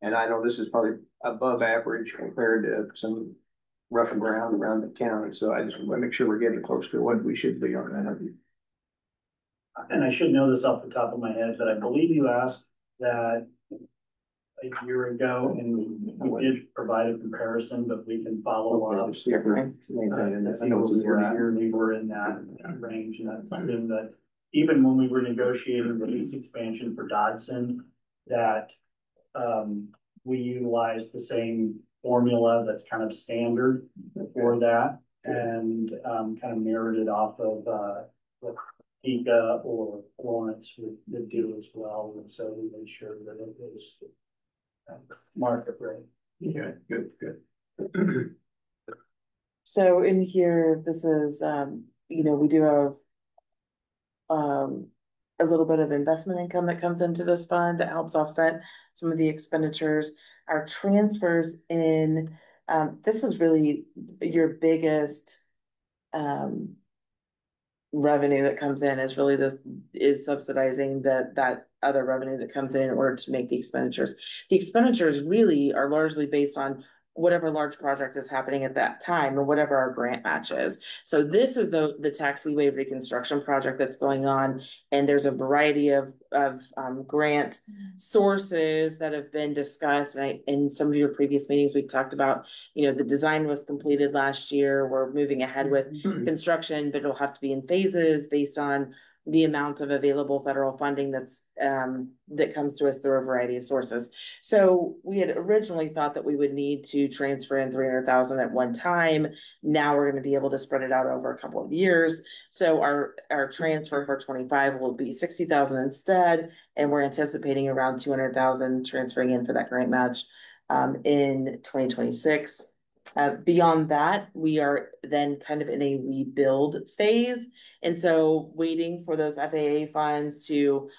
And I know this is probably above average compared to some rough and ground around the county. So I just want to make sure we're getting close to what we should be on that. And I should know this off the top of my head, but I believe you asked that a year ago, and we did provide a comparison, but we can follow up. See if we're maintaining that. I know it's a year to year. We were in that range, and that's something that even when we were negotiating the lease expansion for Dodson, that we utilized the same formula that's kind of standard for that, and kind of mirrored it off of what Pika or Florence would do as well. And so we made sure that it was market rate. Yeah, good. So in here, this is, we do have a little bit of investment income that comes into this fund that helps offset some of the expenditures. Our transfers in, this is really your biggest revenue that comes in is subsidizing that other revenue that comes in order to make the expenditures. The expenditures really are largely based on whatever large project is happening at that time or whatever our grant match is. So this is the tax leeway reconstruction project that's going on. And there's a variety of grant sources that have been discussed. And in some of your previous meetings, we've talked about, the design was completed last year. We're moving ahead with construction, but it'll have to be in phases based on the amount of available federal funding that comes to us through a variety of sources. So we had originally thought that we would need to transfer in 300,000 at one time. Now we're going to be able to spread it out over a couple of years. So our transfer for 25 will be 60,000 instead, and we're anticipating around 200,000 transferring in for that grant match in 2026. Beyond that, we are then kind of in a rebuild phase. And so waiting for those FAA funds to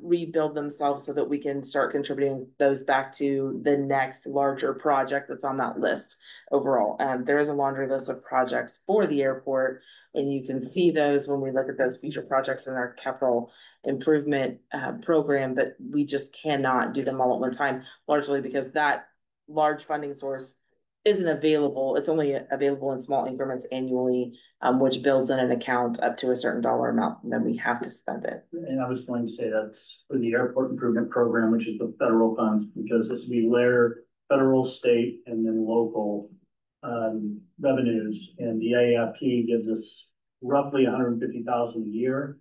rebuild themselves so that we can start contributing those back to the next larger project that's on that list overall. There is a laundry list of projects for the airport, and you can see those when we look at those future projects in our capital improvement program, but we just cannot do them all at one time, largely because that large funding source isn't available. It's only available in small increments annually, which builds in an account up to a certain dollar amount, and then we have to spend it. And I was going to say that's for the airport improvement program, which is the federal funds, because we layer federal, state, and then local revenues. And the AIP gives us roughly 150,000 a year.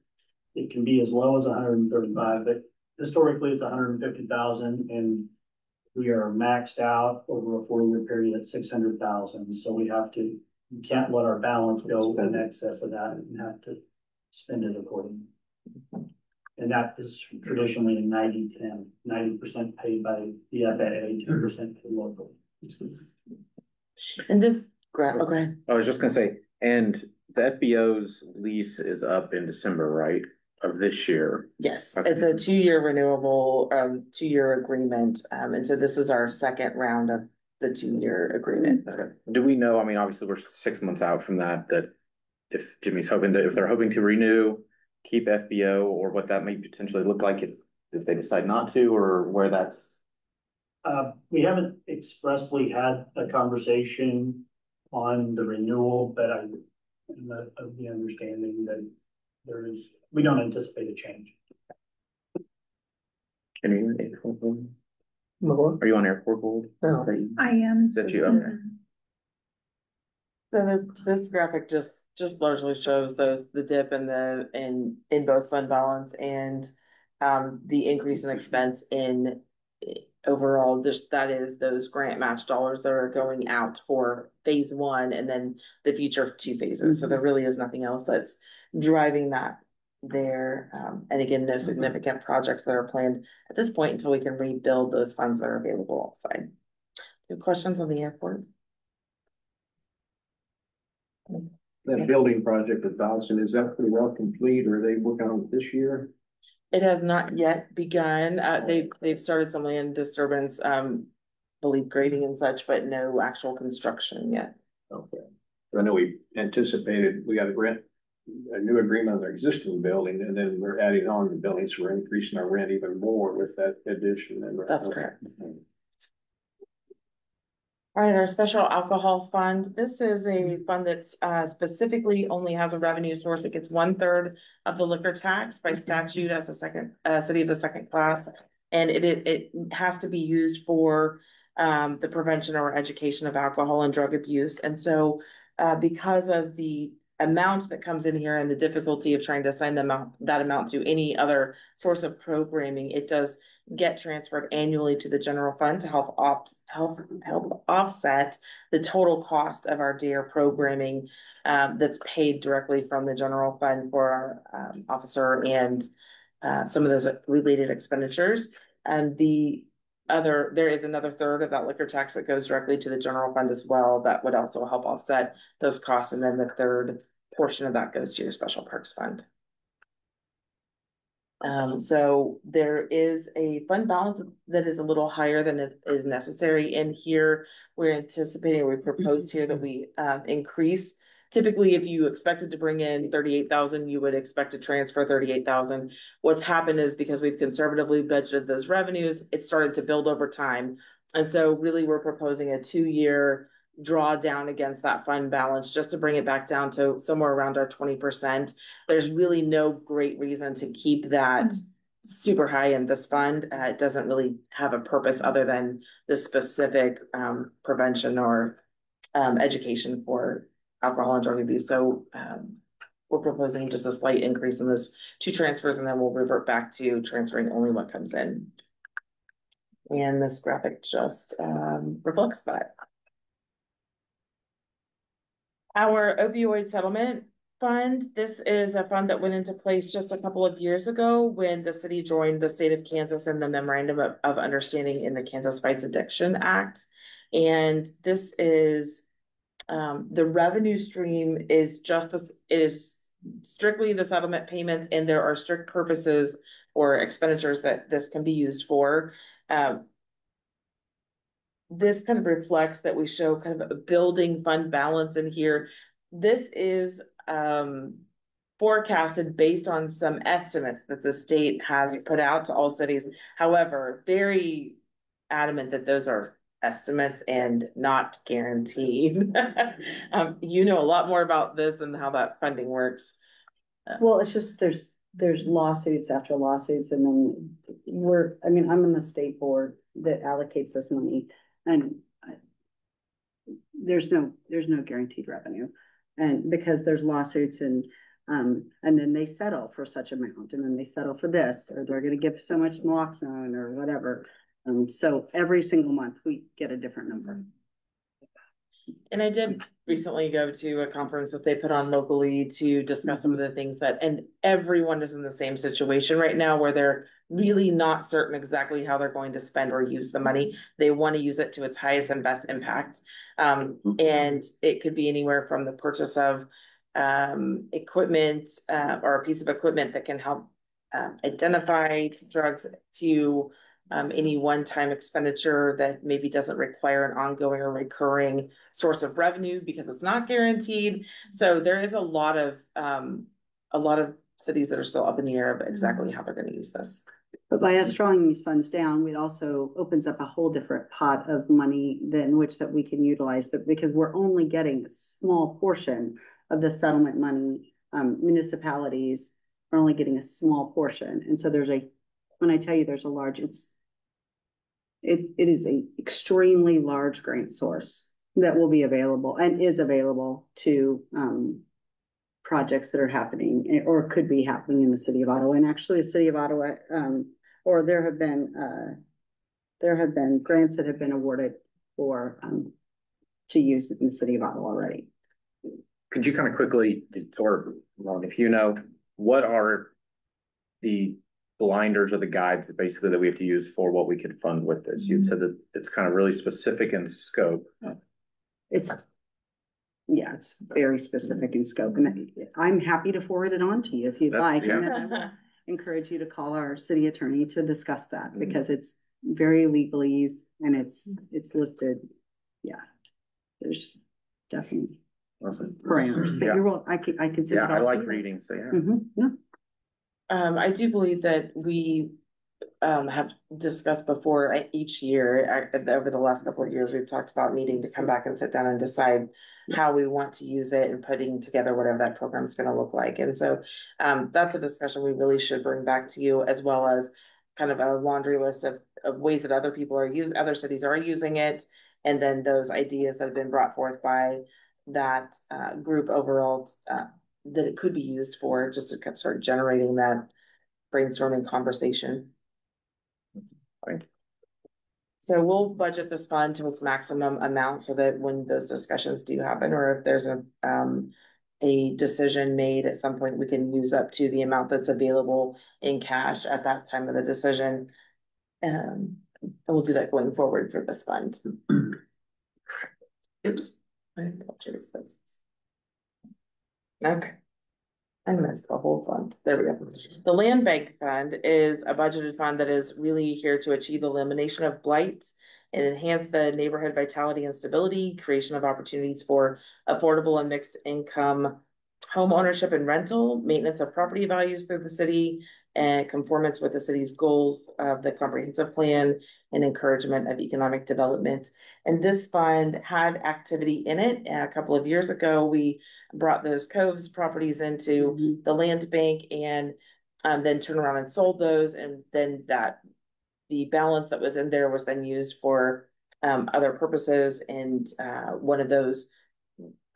It can be as low as 135, but historically it's 150,000, and we are maxed out over a 4-year period at 600,000. So we can't let our balance go in excess of that and have to spend it accordingly. And that is traditionally a 90-10, 90% paid by the FAA, 10% paid locally. And this grant, okay. I was just gonna say, and the FBO's lease is up in December, right? Of this year. Yes, okay. It's a 2-year renewable, 2-year agreement. And so this is our second round of the 2-year agreement. Okay. Do we know, I mean, obviously we're 6 months out from that if Jimmy's if they're hoping to renew, keep FBO, or what that may potentially look like if they decide not to, or where that's? We haven't expressly had a conversation on the renewal, but I'm of the understanding that we don't anticipate a change. Are you on airport board? Are you on airport board? No. I am. That you, okay. So this graphic just largely shows the dip in both fund balance and the increase in expense in overall. That is those grant match dollars that are going out for phase 1 and then the future 2 phases. So there really is nothing else that's driving that there. And again, no significant projects that are planned at this point until we can rebuild those funds that are available outside. Any questions on the airport? That building project at Dodson, is that pretty well complete, or are they working on it this year? It has not yet begun. They've started some land disturbance, believe grading and such, but no actual construction yet. Okay. I know we anticipated, we got a new agreement on their existing building, and then we're adding on the building, so we're increasing our rent even more with that addition. That's correct. All right, our special alcohol fund. This is a fund that's specifically only has a revenue source. It gets 1/3 of the liquor tax by statute as a city of the second class. And it has to be used for the prevention or education of alcohol and drug abuse. And so because of the amount that comes in here and the difficulty of trying to assign that amount to any other source of programming, it does get transferred annually to the general fund to help offset the total cost of our DARE programming that's paid directly from the general fund for our officer and some of those related expenditures. And there is another third of that liquor tax that goes directly to the general fund as well. That would also help offset those costs. And then the third portion of that goes to your special parks fund. So there is a fund balance that is a little higher than is necessary in here. We're anticipating, we proposed here that we increase. Typically, if you expected to bring in 38,000, you would expect to transfer 38,000. What's happened is because we've conservatively budgeted those revenues, it started to build over time. And so really we're proposing a 2-year draw down against that fund balance just to bring it back down to somewhere around our 20%. There's really no great reason to keep that super high in this fund. It doesn't really have a purpose other than the specific prevention or education for alcohol and drug abuse. So we're proposing just a slight increase in those 2 transfers, and then we'll revert back to transferring only what comes in. And this graphic just reflects that. Our opioid settlement fund, this is a fund that went into place just a couple of years ago when the city joined the state of Kansas in the Memorandum of Understanding in the Kansas Fights Addiction Act. And this is the revenue stream is just this, it is strictly the settlement payments, and there are strict purposes or expenditures that this can be used for. This kind of reflects that we show kind of a building fund balance in here. This is forecasted based on some estimates that the state has put out to all cities. However, very adamant that those are estimates and not guaranteed. You know a lot more about this and how that funding works. Well, it's just there's lawsuits after lawsuits, and then I'm in the state board that allocates this money, and there's no guaranteed revenue, and because there's lawsuits and then they settle for such amount, and then they settle for this, or they're going to give so much naloxone or whatever. So every single month we get a different number. And I did recently go to a conference that they put on locally to discuss some of the things and everyone is in the same situation right now where they're really not certain exactly how they're going to spend or use the money. They want to use it to its highest and best impact. And it could be anywhere from the purchase of equipment or a piece of equipment that can help identify drugs to any one-time expenditure that maybe doesn't require an ongoing or recurring source of revenue because it's not guaranteed. So there is a lot of cities that are still up in the air about exactly how they're going to use this. But by us drawing these funds down, it also opens up a whole different pot of money than which that we can utilize, because we're only getting a small portion of the settlement money. Municipalities are only getting a small portion, and so when I tell you there's a large, it is a extremely large grant source that will be available and is available to projects that are happening or could be happening in the city of Ottawa. And actually the city of Ottawa, or there have been grants that have been awarded for to use in the city of Ottawa already. Could you kind of quickly, or if you know, what are the blinders or the guides that basically that we have to use for what we could fund with this? You said that it's kind of really specific in scope. It's very specific in scope, and I'm happy to forward it on to you if you'd like. Yeah. And I will encourage you to call our city attorney to discuss that because it's very legalese and it's listed. Yeah, there's definitely parameters. But you're well, I can send it I like you. reading, so yeah. Yeah. I do believe that we have discussed before each year over the last couple of years, we've talked about needing to come back and sit down and decide how we want to use it and putting together whatever that program is going to look like. And so that's a discussion we really should bring back to you, as well as kind of a laundry list of ways that other cities are using it. And then those ideas that have been brought forth by that group overall that it could be used for, just to kind of start generating that brainstorming conversation. So we'll budget this fund to its maximum amount so that when those discussions do happen, or if there's a decision made at some point, we can use up to the amount that's available in cash at that time of the decision. And we'll do that going forward for this fund. Oops. Okay. I missed a whole fund. There we go. The Land Bank Fund is a budgeted fund that is really here to achieve the elimination of blight and enhance the neighborhood vitality and stability, creation of opportunities for affordable and mixed income home ownership and rental, maintenance of property values through the city, and conformance with the city's goals of the comprehensive plan and encouragement of economic development. And this fund had activity in it. A couple of years ago, we brought those Coves properties into the land bank and then turned around and sold those. And then the balance that was in there was then used for other purposes. And one of those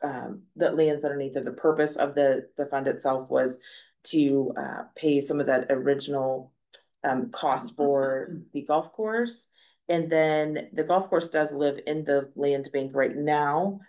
that lands underneath of the purpose of the fund itself was to pay some of that original cost for the golf course. And then the golf course does live in the land bank right now.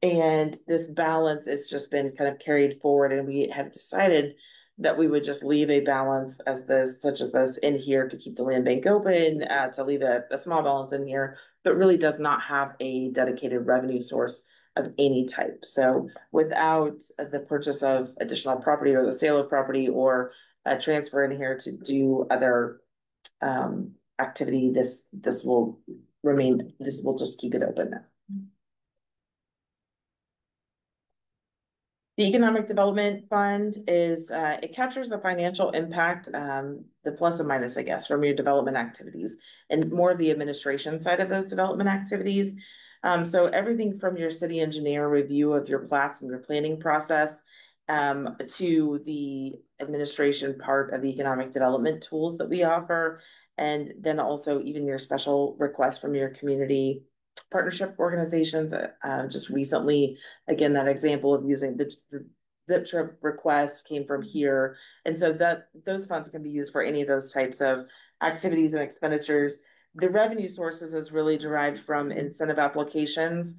And this balance has just been kind of carried forward. And we have decided that we would just leave a balance such as this in here to keep the land bank open, to leave a small balance in here, but really does not have a dedicated revenue source of any type. So without the purchase of additional property or the sale of property or a transfer in here to do other activity, this will just keep it open now. The Economic Development Fund is, it captures the financial impact, the plus and minus, I guess, from your development activities and more of the administration side of those development activities. So everything from your city engineer review of your plats and your planning process to the administration part of the economic development tools that we offer. And then also even your special requests from your community partnership organizations. Just recently, again, that example of using the zip trip request came from here. And so those funds can be used for any of those types of activities and expenditures. The revenue sources is really derived from incentive applications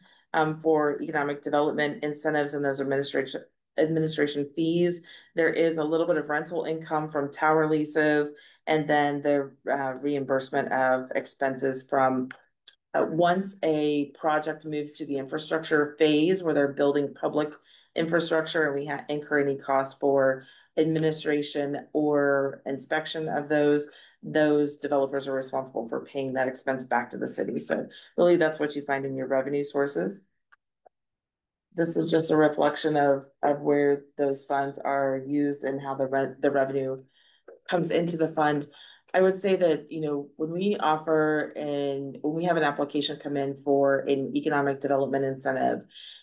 for economic development incentives and those administration fees. There is a little bit of rental income from tower leases, and then the reimbursement of expenses from once a project moves to the infrastructure phase where they're building public infrastructure and we incur any costs for administration or inspection of those developers are responsible for paying that expense back to the city. So really that's what you find in your revenue sources. This is just a reflection of where those funds are used and how the revenue comes into the fund. I would say that, when we have an application come in for an economic development incentive,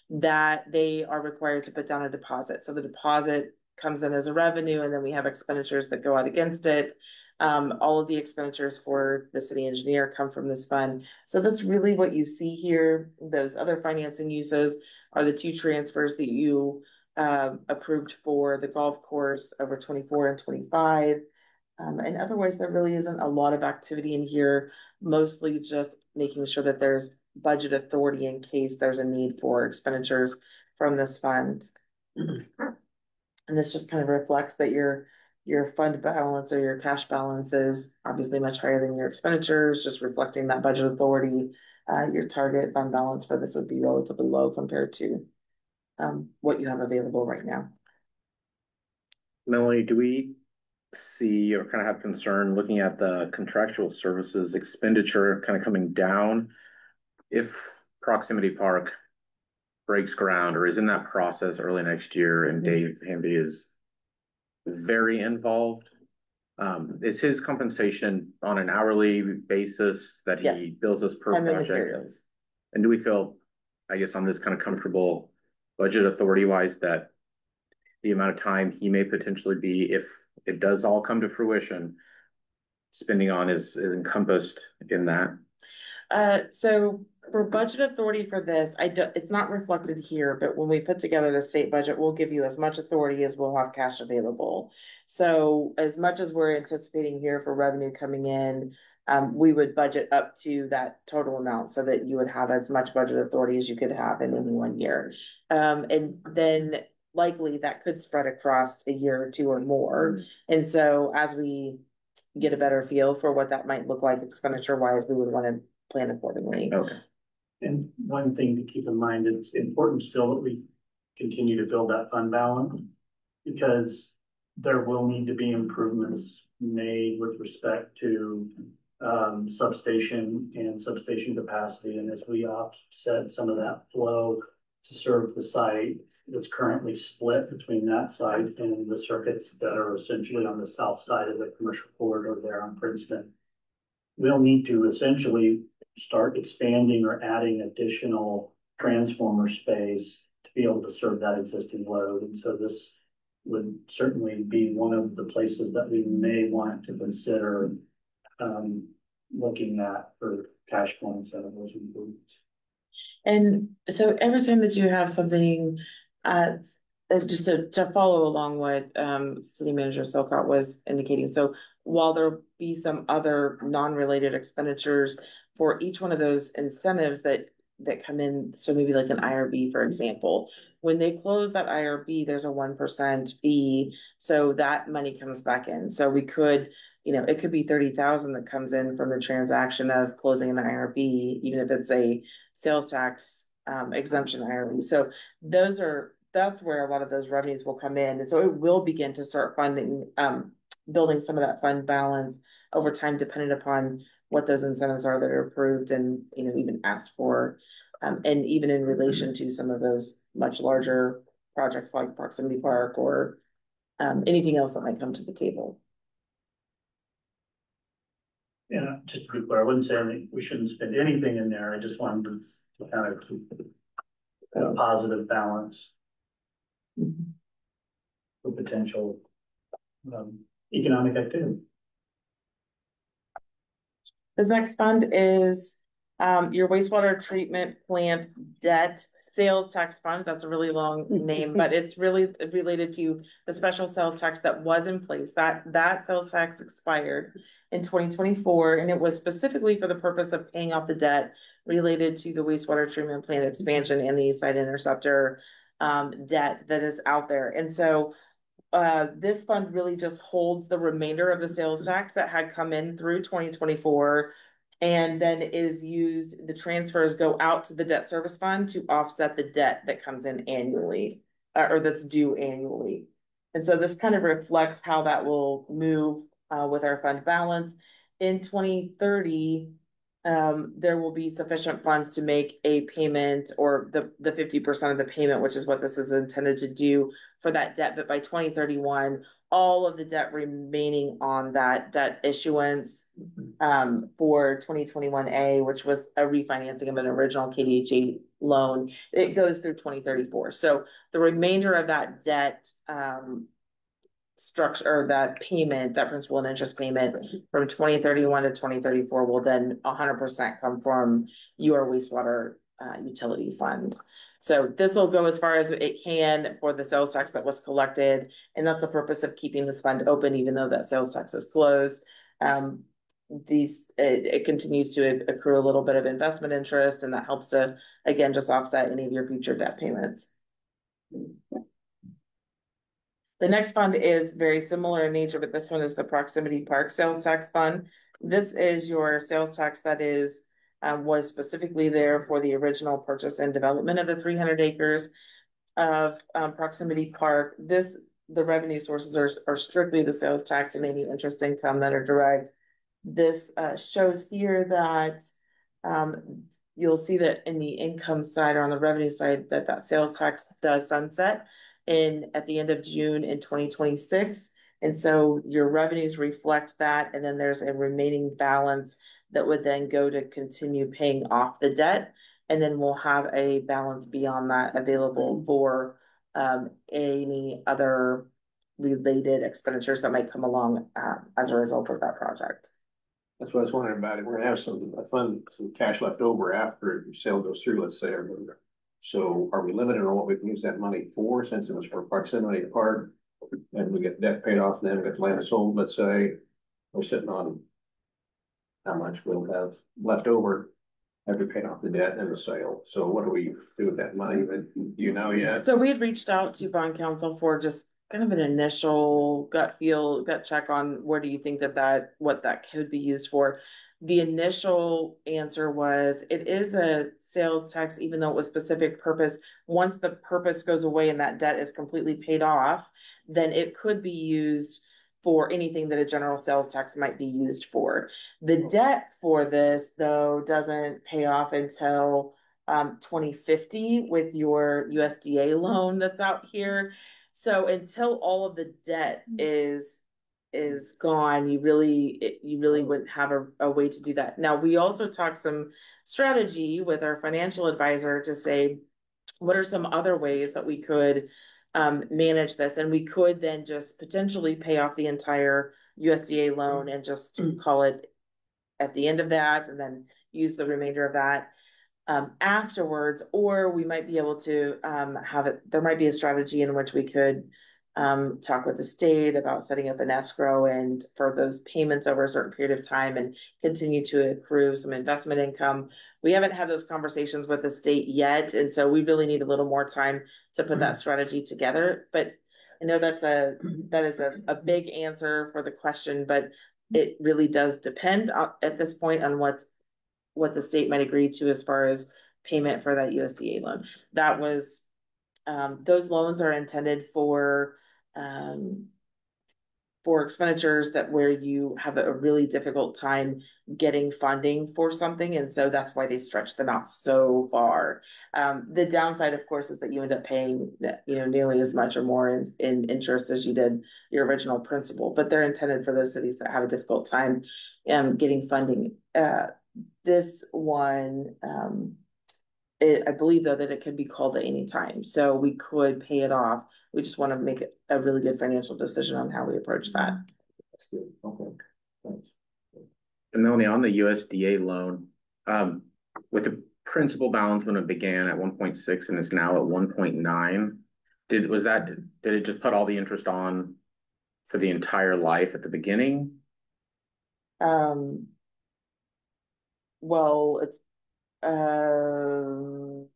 that they are required to put down a deposit. So the deposit comes in as a revenue, and then we have expenditures that go out against it. All of the expenditures for the city engineer come from this fund. So that's really what you see here. Those other financing uses are the two transfers that you approved for the golf course over 24 and 25. And otherwise, there really isn't a lot of activity in here, mostly just making sure that there's budget authority in case there's a need for expenditures from this fund. And this just kind of reflects that your fund balance or your cash balance is obviously much higher than your expenditures, just reflecting that budget authority. Your target fund balance for this would be relatively low compared to what you have available right now. Melanie, do we see or kind of have concern looking at the contractual services expenditure kind of coming down if Proximity Park breaks ground or is in that process early next year and Dave Hamby is very involved? Is his compensation on an hourly basis that he bills us per project? And do we feel, I guess, on this kind of comfortable budget authority wise that the amount of time he may potentially be, if it does all come to fruition, spending on is encompassed in that? So for budget authority for this, it's not reflected here, but when we put together the state budget, we'll give you as much authority as we'll have cash available. So as much as we're anticipating here for revenue coming in, we would budget up to that total amount so that you would have as much budget authority as you could have in any one year. And then likely that could spread across a year or two or more. And so as we get a better feel for what that might look like expenditure wise, we would want to plan accordingly. Okay. And one thing to keep in mind, it's important still that we continue to build that fund balance, because there will need to be improvements made with respect to substation and substation capacity. And as we offset some of that flow to serve the site that's currently split between that site and the circuits that are essentially on the south side of the commercial corridor there on Princeton, we'll need to essentially start expanding or adding additional transformer space to be able to serve that existing load. And so this would certainly be one of the places that we may want to consider looking at for cash flow instead of those improvements. And so every time that you have something, just to follow along what City Manager Selcott was indicating. So while there be some other non-related expenditures for each one of those incentives that come in, so maybe like an IRB, for example, when they close that IRB, there's a 1% fee. So that money comes back in. So we could, it could be 30,000 that comes in from the transaction of closing an IRB, even if it's a sales tax exemption IRB. So that's where a lot of those revenues will come in. And so it will begin to start funding, building some of that fund balance over time, depending upon what those incentives are that are approved and, even asked for. And even in relation to some of those much larger projects like Proximity Park or anything else that might come to the table. Yeah, just to be clear, I wouldn't say we shouldn't spend anything in there. I just wanted to kind of keep a positive balance for potential economic activity. This next fund is your wastewater treatment plant debt sales tax fund. That's a really long name, but it's really related to the special sales tax that was in place. That sales tax expired in 2024, and it was specifically for the purpose of paying off the debt related to the wastewater treatment plant expansion and the East Side Interceptor debt that is out there. And so this fund really just holds the remainder of the sales tax that had come in through 2024 and then is used, the transfers go out to the debt service fund to offset the debt that comes in annually or that's due annually. And so this kind of reflects how that will move with our fund balance. In 2030, there will be sufficient funds to make a payment or the 50% of the payment, which is what this is intended to do for that debt. But by 2031, all of the debt remaining on that debt issuance for 2021A, which was a refinancing of an original KDHA loan, it goes through 2034. So the remainder of that debt structure or that payment, that principal and interest payment from 2031 to 2034 will then 100% come from your wastewater utility fund. So this will go as far as it can for the sales tax that was collected. And that's the purpose of keeping this fund open, even though that sales tax is closed. It continues to accrue a little bit of investment interest, and that helps to, again, just offset any of your future debt payments. The next fund is very similar in nature, but this one is the Proximity Park Sales Tax Fund. This is your sales tax that was specifically there for the original purchase and development of the 300 acres of Proximity Park. The revenue sources are strictly the sales tax and any interest income that are derived. This shows here that you'll see that in the income side or on the revenue side that sales tax does sunset at the end of June in 2026. And so your revenues reflect that. And then there's a remaining balance that would then go to continue paying off the debt. And then we'll have a balance beyond that available for any other related expenditures that might come along as a result of that project. That's what I was wondering about. It. We're gonna have some cash left over after the sale goes through, let's say. So are we limited on what we can use that money for, since it was for proximity park? And we get debt paid off, and then we get land sold, let's say. We're sitting on how much we'll have left over after paying off the debt and the sale. So what do we do with that money? Do you know yet? So we had reached out to bond counsel for just kind of an initial gut check on where do you think what that could be used for. The initial answer was it is a sales tax, even though it was specific purpose. Once the purpose goes away and that debt is completely paid off, then it could be used for anything that a general sales tax might be used for. The debt for this, though, doesn't pay off until 2050 with your USDA loan that's out here. So until all of the debt is gone, you really wouldn't have a way to do that. Now, we also talked some strategy with our financial advisor to say, what are some other ways that we could manage this? And we could then just potentially pay off the entire USDA loan and just call it at the end of that, and then use the remainder of that afterwards. Or we might be able to there might be a strategy in which we could talk with the state about setting up an escrow and for those payments over a certain period of time and continue to accrue some investment income. We haven't had those conversations with the state yet, and so we really need a little more time to put that strategy together. But I know that is a big answer for the question, but it really does depend at this point on what the state might agree to as far as payment for that USDA loan. That was those loans are intended for expenditures where you have a really difficult time getting funding for something, and so that's why they stretch them out so far. The downside, of course, is that you end up paying nearly as much or more in interest as you did your original principal, but they're intended for those cities that have a difficult time getting funding. This one, I believe, though, that it could be called at any time. So we could pay it off. We just want to make it a really good financial decision on how we approach that. That's good. Okay. Thanks. And Melanie, on the USDA loan, with the principal balance when it began at 1.6 and is now at 1.9, did it just put all the interest on for the entire life at the beginning? Well, it's I'm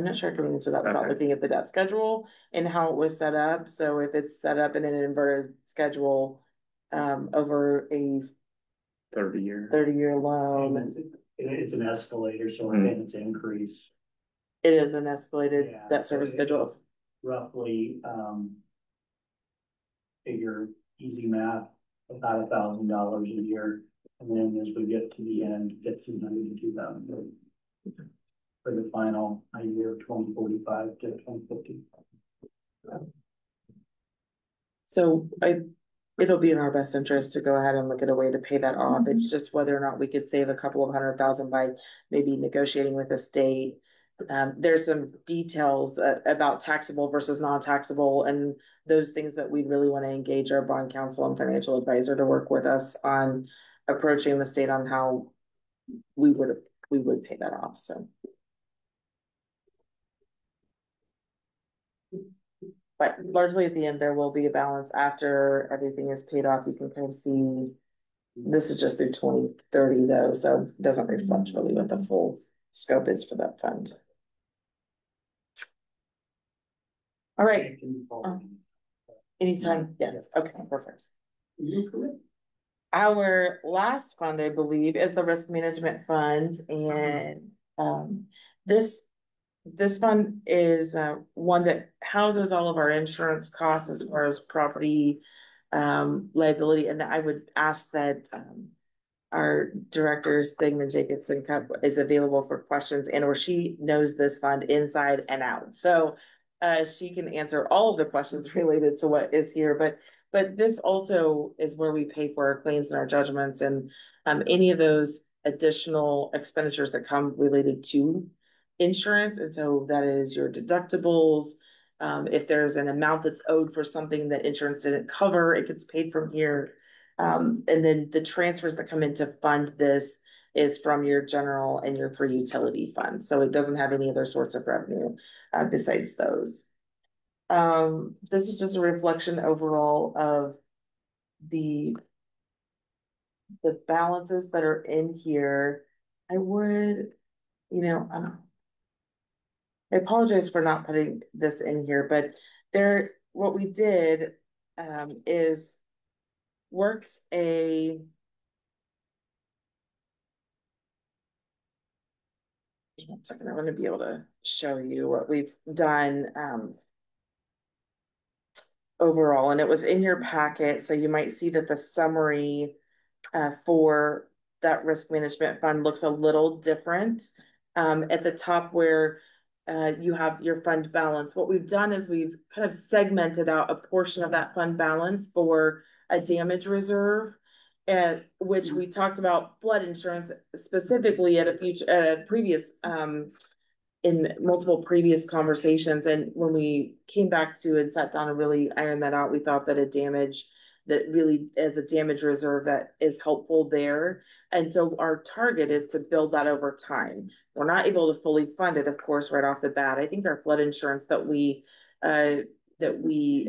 not sure I can answer that without looking at the debt schedule and how it was set up. So if it's set up in an inverted schedule over a 30-year loan, it's an escalator, so payments increase. It is an escalated debt service schedule. Roughly, figure easy math, about $1,000 a year. And then as we get to the end, 1,500 to 2,000 for the final year, 2045 to 2050. So it'll be in our best interest to go ahead and look at a way to pay that off. It's just whether or not we could save a couple of $100,000 by maybe negotiating with the state. There's some details about taxable versus non-taxable and those things that we really want to engage our bond counsel and financial advisor to work with us on approaching the state on how we would pay that off. So, but largely at the end, there will be a balance after everything is paid off. You can kind of see this is just through 2030 though, so it doesn't reflect really what the full scope is for that fund. All right. Anytime. Yes. Okay, perfect. Our last fund, I believe, is the risk management fund, and this fund is one that houses all of our insurance costs as far as property liability. And I would ask that our director, Sigmund Jacobson Cup, is available for questions, and or she knows this fund inside and out. So she can answer all of the questions related to what is here, but this also is where we pay for our claims and our judgments and any of those additional expenditures that come related to insurance. And so that is your deductibles. If there's an amount that's owed for something that insurance didn't cover, it gets paid from here. And then the transfers that come in to fund this is from your general and your 3 utility funds. So it doesn't have any other source of revenue besides those. This is just a reflection overall of the balances that are in here. I would, I apologize for not putting this in here, but what we did is worked a one second, I want to be able to show you what we've done overall, and it was in your packet, so you might see that the summary for that risk management fund looks a little different. At the top where you have your fund balance, what we've done is we've kind of segmented out a portion of that fund balance for a damage reserve, which we talked about flood insurance specifically at a previous in multiple previous conversations. And when we came back to and sat down and really iron that out, we thought that a damage that really is a damage reserve that is helpful there. And so our target is to build that over time. We're not able to fully fund it, of course, right off the bat. I think our flood insurance that we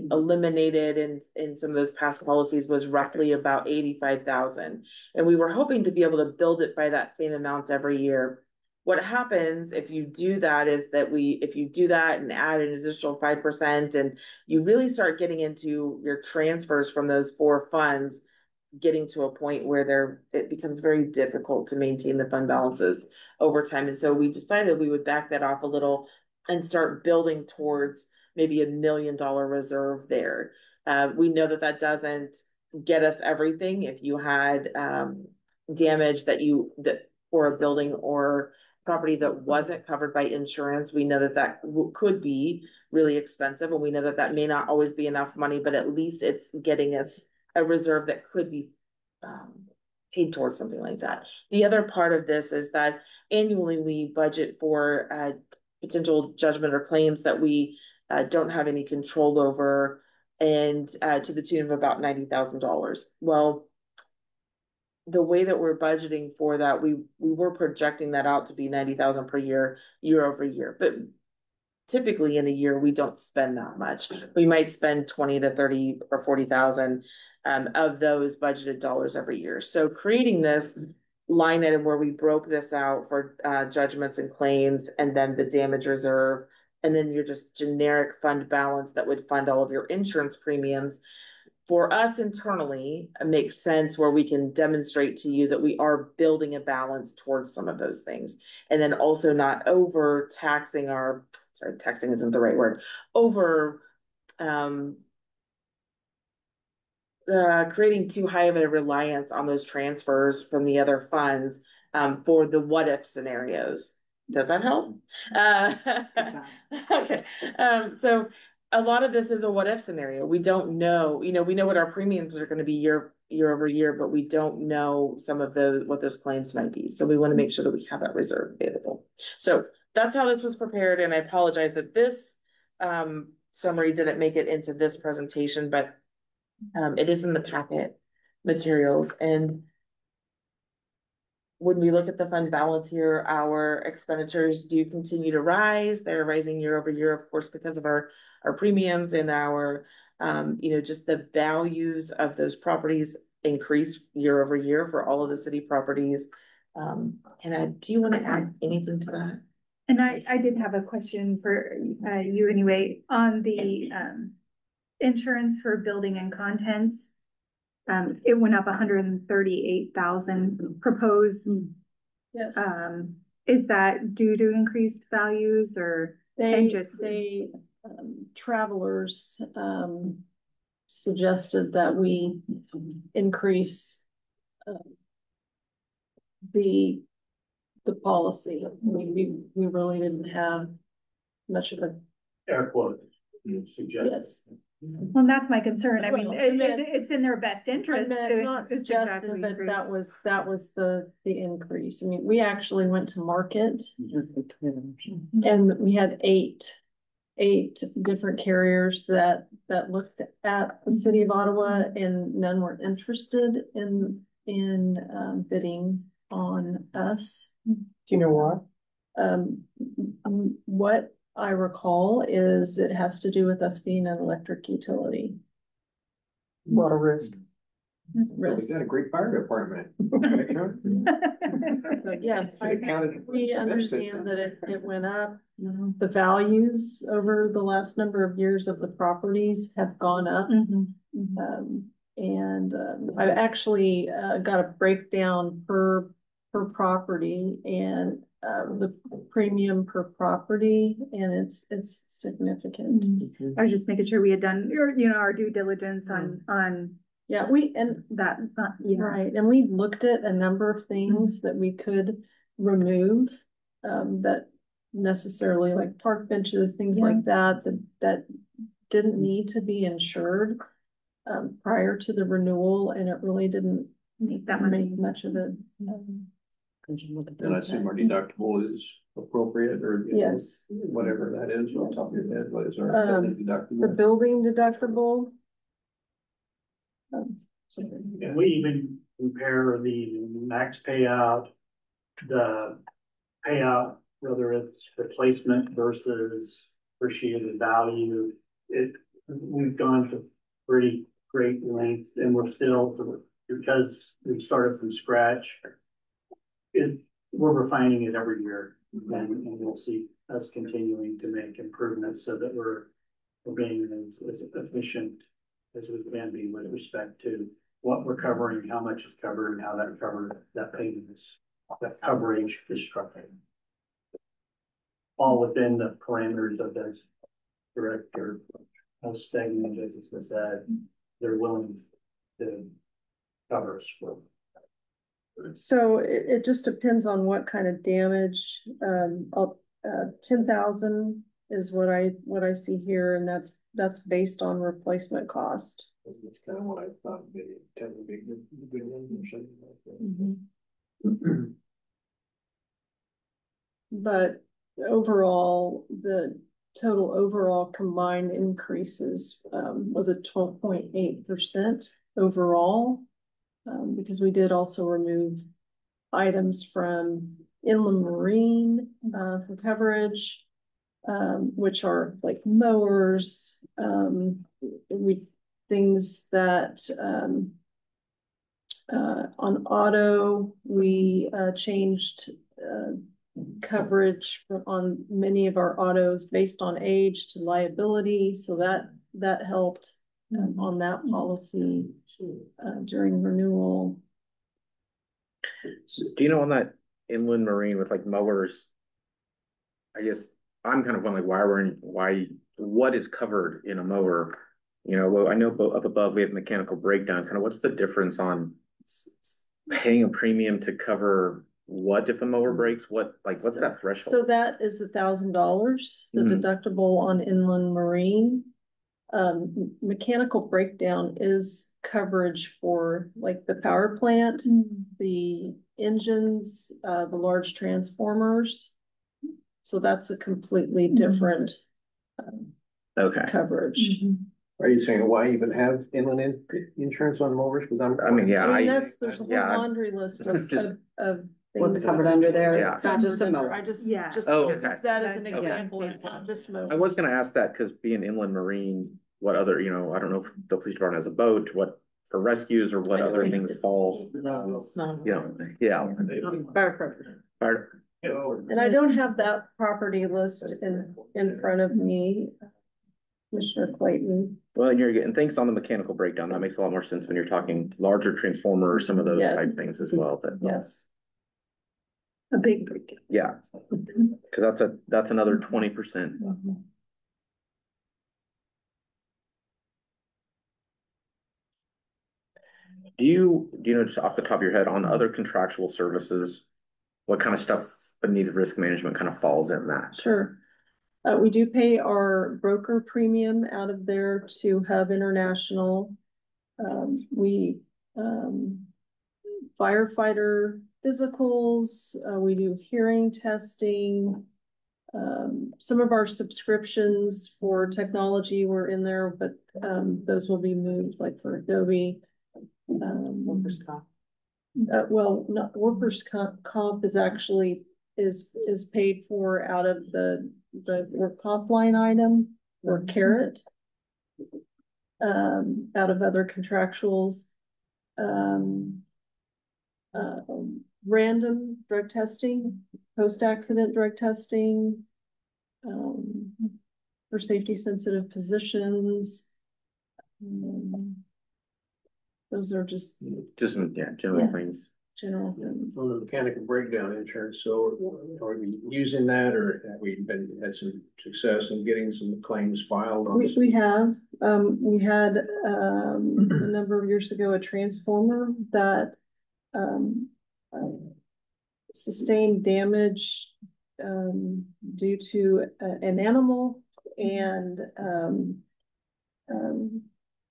eliminated in some of those past policies was roughly about 85,000. And we were hoping to be able to build it by that same amount every year. What happens if you do that is that if you do that and add an additional 5%, and you really start getting into your transfers from those 4 funds, getting to a point where it becomes very difficult to maintain the fund balances over time. And so we decided we would back that off a little and start building towards maybe $1 million reserve there. We know that doesn't get us everything. If you had damage that for a building or property that wasn't covered by insurance, we know that could be really expensive, and we know that may not always be enough money, but at least it's getting us a reserve that could be paid towards something like that. The other part of this is that annually we budget for potential judgment or claims that we don't have any control over, and to the tune of about $90,000. Well, the way that we're budgeting for that, we were projecting that out to be 90,000 per year over year. But typically in a year, we don't spend that much. We might spend 20 to 30 or 40,000 of those budgeted dollars every year. So creating this line item where we broke this out for judgments and claims, and then the damage reserve, and then your just generic fund balance that would fund all of your insurance premiums, for us internally, it makes sense where we can demonstrate to you that we are building a balance towards some of those things. And then also not over taxing taxing isn't the right word, creating too high of a reliance on those transfers from the other funds for the what if scenarios. Does that help? Okay. So a lot of this is a what if scenario. We don't know, we know what our premiums are going to be year over year, but we don't know some of what those claims might be. So we want to make sure that we have that reserve available. So that's how this was prepared. And I apologize that this summary didn't make it into this presentation, but it is in the packet materials. And when we look at the fund balance here, our expenditures do continue to rise. They're rising year over year, of course, because of our premiums and our, just the values of those properties increase year over year for all of the city properties. And do you want to add anything to that? And I did have a question for you anyway on the insurance for building and contents. It went up 138,000 proposed. Yes. Is that due to increased values or travelers suggested that we increase the policy. We really didn't have much of a Air quote, suggest. Yes. Well, that's my concern. I mean, Well, it's in their best interest. Not suggested, but that was the increase. I mean, we actually went to market and we had 8 8 different carriers that looked at the city of Ottawa, and none were interested in bidding on us. Do you know why? What I recall is it has to do with us being an electric utility. A lot of risk. We've got a great fire department. But yes, we understand that it went up. The values over the last number of years of the properties have gone up. I actually got a breakdown per property, and the premium per property, and it's significant. I was just making sure we had done, our due diligence on Yeah, that, right, and we looked at a number of things that we could remove, that necessarily, like park benches, things like that didn't need to be insured prior to the renewal, and it really didn't make much of it. And I assume our deductible is appropriate, or yes, whatever that is, on top of your head, what is our building deductible? The building deductible. And we even compare the max payout, the payout, whether it's replacement versus appreciated value. We've gone to pretty great lengths, and we're still, because we started from scratch, we're refining it every year, and we'll see us continuing to make improvements so that we're being as efficient as we can be with respect to what we're covering, how much is covered, and how that payment is, that coverage is structured. All within the parameters of this director, as stagnant as it's said, they're willing to cover us for. So it just depends on what kind of damage. 10,000 is what I see here, and that's based on replacement cost. That's kind of what I thought, maybe 10 would be a good one or something like that. But overall, the total overall combined increases was a 12.8% overall, because we did also remove items from inland marine for coverage, which are like mowers, things that on auto, we changed coverage on many of our autos based on age to liability, so that helped on that policy during renewal. So do you know on that inland marine with like mowers, I guess I'm kind of wondering what is covered in a mower? Well, I know up above we have mechanical breakdown. Kind of what's the difference on paying a premium to cover what if a mower breaks? What's that threshold? So that is $1,000, the deductible on inland marine. Mechanical breakdown is coverage for like the power plant, the engines, the large transformers. So that's a completely different coverage. Are you saying why even have inland insurance on mowers? Because there's a whole laundry list of what's covered under there. Yeah. Not just a mower. I just okay. that as an example. It's not just mower. I was going to ask that because being inland marine, what other, I don't know if the police department has a boat, what for rescues or what other things fall. Fire. And I don't have that property list in front of me, Commissioner Clayton. Well, and you're getting things on the mechanical breakdown. That makes a lot more sense when you're talking larger transformers, some of those type things as well. But yes, a big breakdown. Yeah, because that's another 20%. Do you know just off the top of your head on other contractual services, what kind of stuff beneath risk management kind of falls in that? Sure. We do pay our broker premium out of there to Hub International. We firefighter physicals. We do hearing testing. Some of our subscriptions for technology were in there, but those will be moved, like for Adobe. Workers' comp. Well, not workers' comp is actually is paid for out of the work comp line item or carrot, out of other contractuals. Random drug testing, post-accident drug testing, for safety sensitive positions. Those are just general things. General things. On the mechanical breakdown insurance, so are we using that, or have we had some success in getting some claims filed on this? We have, we had, a number of years ago, a transformer that, sustained damage, due to an animal, and,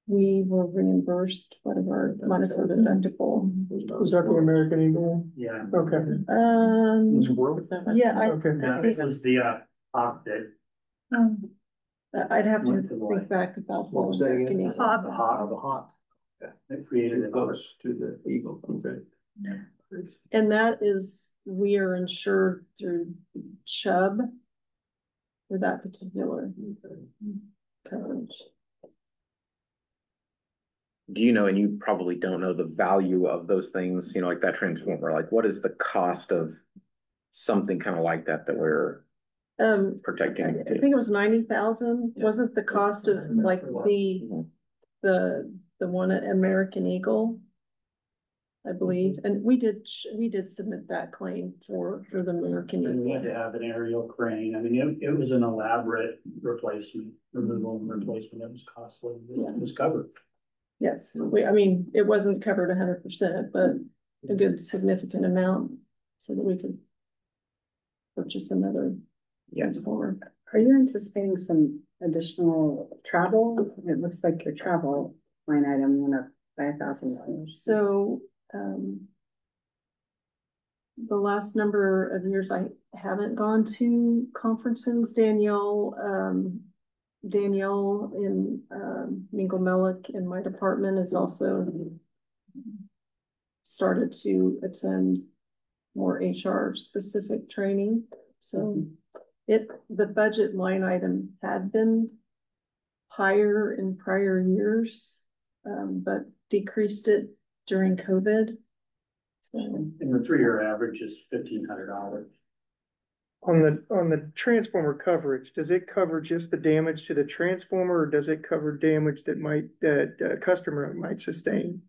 we were reimbursed whatever minus our deductible. Was that the American Eagle? Yeah. Okay. Was war with that? Yeah, Okay. Yeah, this was the, that I'd have to Went to the think light. back about. What was that again? American Eagle. the hawk The hawk. that created Too it. close to the eagle. Okay. And that is, we are insured through Chubb for that particular coverage. Do you know, and you probably don't know the value of those things, like that transformer, like what is the cost of something kind of like that we're protecting? I think it was 90,000. Wasn't the cost of like the one at American Eagle, I believe, and we did submit that claim for the American And we had Eagle. to have an aerial crane. I mean, it was an elaborate replacement, removal and replacement. It was costly. It was covered. Yes, I mean, it wasn't covered 100%, but a good significant amount so that we could purchase another transformer. Are you anticipating some additional travel? It looks like your travel line item went up by $1,000. So, the last number of years I haven't gone to conferences. Danielle in Mingle Melick in my department has also started to attend more HR specific training. So the budget line item had been higher in prior years, but decreased it during COVID. So, And the 3-year average is $1,500. On the transformer coverage, does it cover just the damage to the transformer, or does it cover damage that a customer might sustain?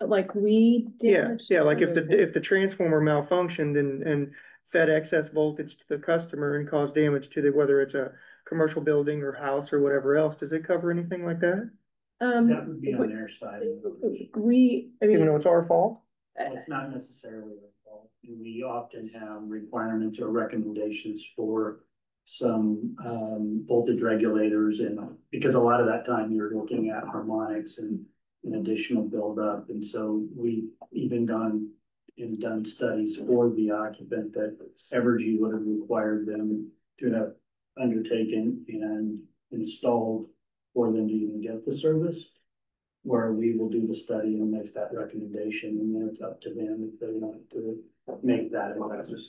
like Yeah, like if the transformer malfunctioned and fed excess voltage to the customer and caused damage to whether it's a commercial building or house or whatever else, does it cover anything like that? That would be on their side. Even though it's our fault? Well, it's not necessarily their fault. We often have requirements or recommendations for some voltage regulators, and because a lot of that time you're looking at harmonics and an additional buildup. And so we've even done studies for the occupant that Evergy would have required them to have undertaken and installed for them to even get the service, where we will do the study and make that recommendation, and then it's up to them if they want to make that investment.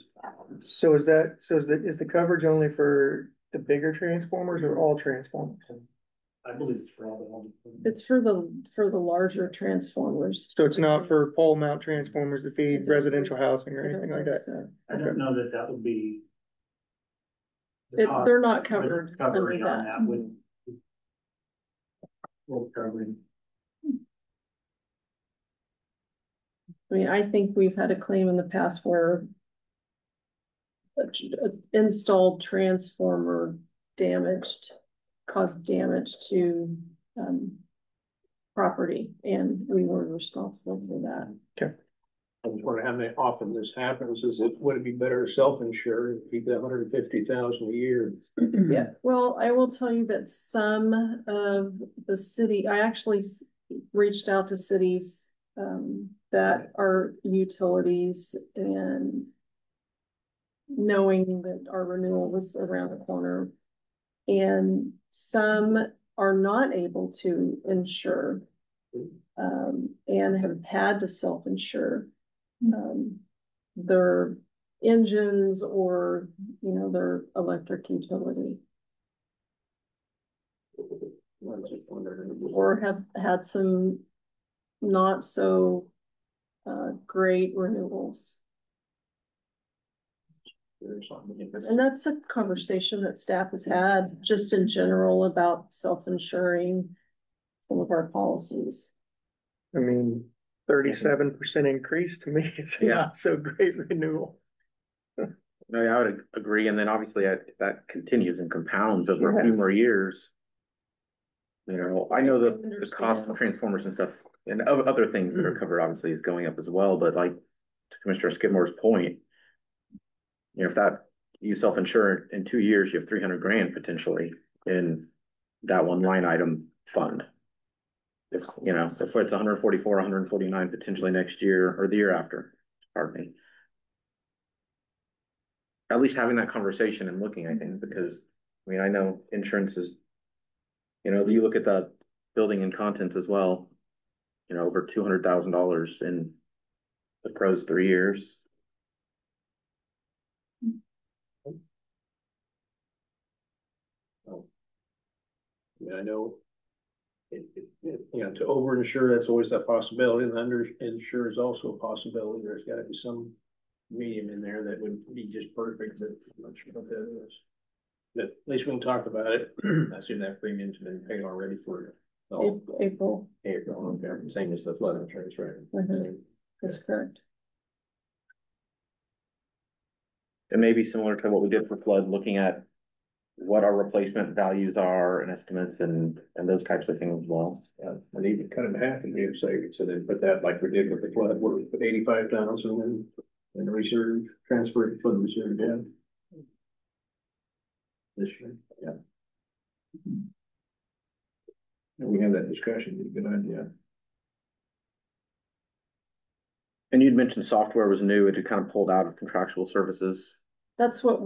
So is the coverage only for the bigger transformers or all transformers? I believe it's for all the. It's for the larger transformers. So it's not for pole mount transformers to feed residential housing or anything like that? So I don't know that would be. they're not covered under Covering on that. that would. Full covering. I mean, I think we've had a claim in the past where an installed transformer caused damage to property, and we were responsible for that. Okay. I was wondering how often this happens. Would it be better to self-insure and keep that $150,000 a year? Yeah, well, I will tell you that some of the city, I actually reached out to cities that are utilities, and knowing that our renewal was around the corner. And some are not able to insure, and have had to self-insure, their engines or, their electric utility. Or have had some not so great renewals. And that's a conversation that staff has had just in general about self-insuring some of our policies. I mean, 37% increase to me is not so great renewal. No, yeah, I would agree. And then obviously that continues and compounds over a few more years. I know the cost of transformers and stuff and other things that are covered obviously is going up as well. But like to Commissioner Skidmore's point, if that you self-insure in 2 years, you have 300 grand potentially in that one line item fund. If it's 144, 149 potentially next year or the year after, pardon me. At least having that conversation and looking, I think, because I know insurance is, you look at the building and contents as well, over $200,000 in the pros 3 years. I know to over-insure, that's always a possibility, and under-insure is also a possibility. There's got to be some medium in there that would be just perfect, but I'm not sure what that is. But at least we can talk about it. I assume that premium's been paid already for April. Okay. Same as the flood insurance, right? That's correct. It may be similar to what we did for flood, looking at what our replacement values are and estimates and those types of things as well. Yeah, and even cut it in half and give savings. So then put that like we did with the flood, where we put 85,000 in the reserve, transfer it from the reserve down. This year, yeah. And we have that discussion. It's a good idea. And you'd mentioned software was new. It had kind of pulled out of contractual services. That's what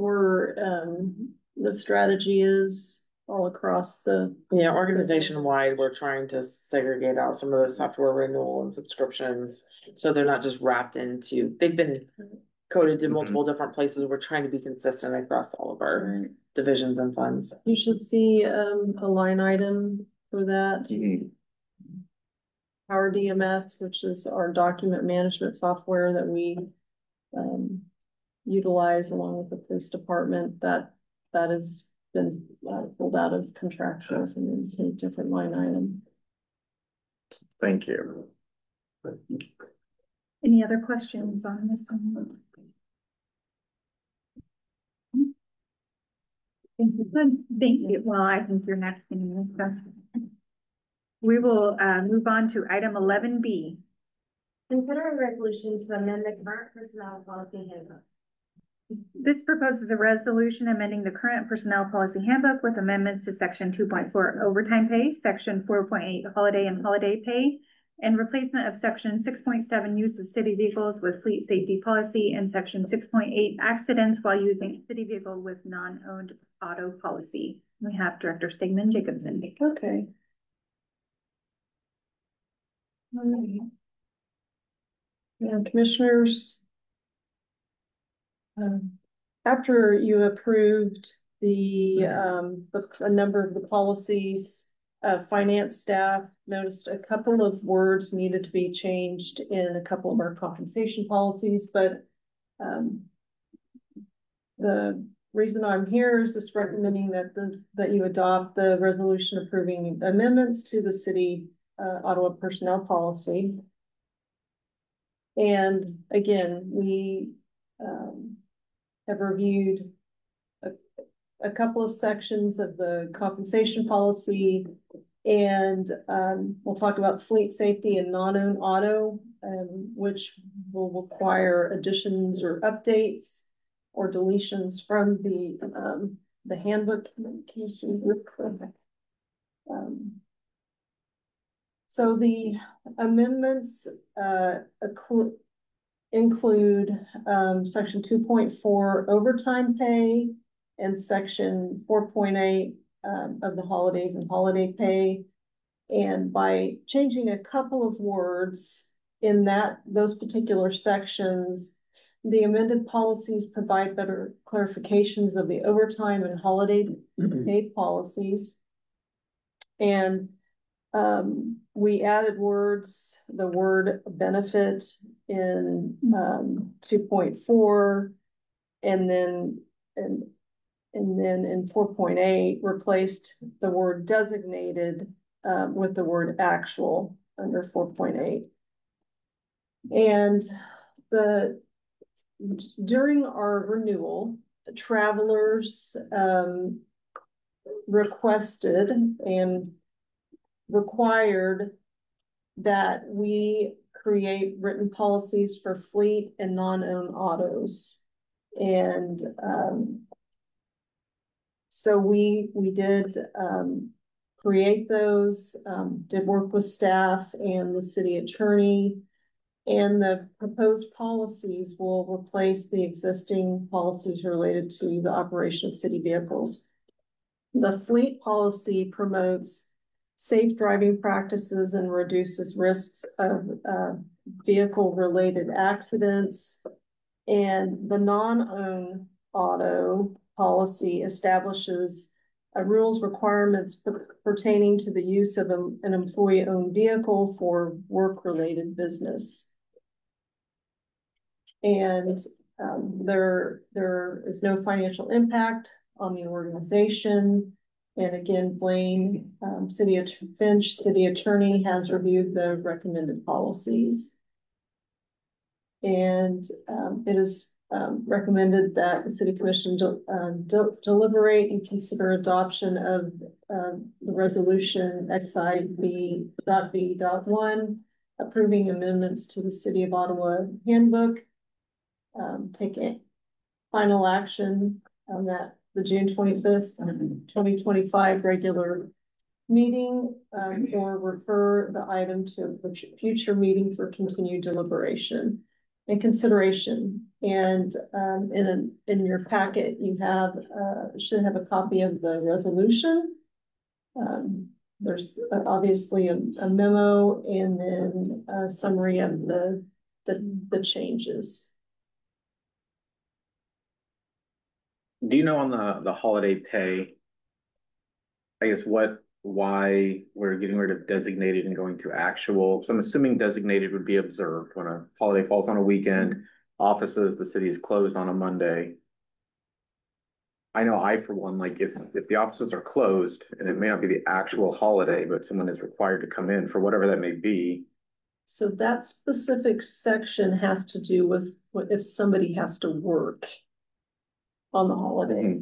the strategy is all across the organization-wide. We're trying to segregate out some of those software renewal and subscriptions, so they're not just wrapped into, they've been coded to multiple different places. We're trying to be consistent across all of our divisions and funds. You should see a line item for that. Our DMS, which is our document management software that we utilize along with the police department, that has been pulled out of contractuals and into a different line item. Thank you. Any other questions on this one? Thank you. Thank you. Well, I think you're next in this discussion. We will move on to item 11B. Consider a resolution to amend the current personnel policy handbook. This proposes a resolution amending the current personnel policy handbook with amendments to section 2.4 overtime pay, section 4.8 holiday and holiday pay, and replacement of section 6.7 use of city vehicles with fleet safety policy and section 6.8 accidents while using city vehicle with non-owned auto policy. We have Director Stegman Jacobson. Okay. And commissioners, after you approved a number of the policies, finance staff noticed a couple of words needed to be changed in a couple of our compensation policies, but the reason I'm here is just recommending that you adopt the resolution approving amendments to the city Ottawa personnel policy. And again, we have reviewed a couple of sections of the compensation policy, and we'll talk about fleet safety and non-owned auto, which will require additions or updates or deletions from the handbook. Can you see? So the amendments include, section 2.4 overtime pay and section 4.8, of the holidays and holiday pay. And by changing a couple of words in those particular sections, the amended policies provide better clarifications of the overtime and holiday pay policies. And we added the word benefit in 2.4, and then in 4.8 replaced the word designated with the word actual under 4.8. And during our renewal, travelers requested and required that we create written policies for fleet and non-owned autos. And so we did create those, did work with staff and the city attorney, and the proposed policies will replace the existing policies related to the operation of city vehicles. The fleet policy promotes safe driving practices and reduces risks of vehicle-related accidents. And the non-owned auto policy establishes rules requirements pertaining to the use of an employee-owned vehicle for work-related business. And there is no financial impact on the organization. And again, Blaine, Finch, city attorney, has reviewed the recommended policies. And it is recommended that the city commission deliberate and consider adoption of the resolution XIB.B.1, approving amendments to the City of Ottawa handbook. Take final action on that the June 25th, 2025 regular meeting, or refer the item to a future meeting for continued deliberation and consideration. And in your packet, you should have a copy of the resolution. There's obviously a memo and then a summary of the changes. Do you know on the holiday pay, I guess why we're getting rid of designated and going to actual? So I'm assuming designated would be observed when a holiday falls on a weekend, offices, the city is closed on a Monday. I know for one, like if the offices are closed and it may not be the actual holiday, but someone is required to come in for whatever that may be. So that specific section has to do with if somebody has to work on the holiday.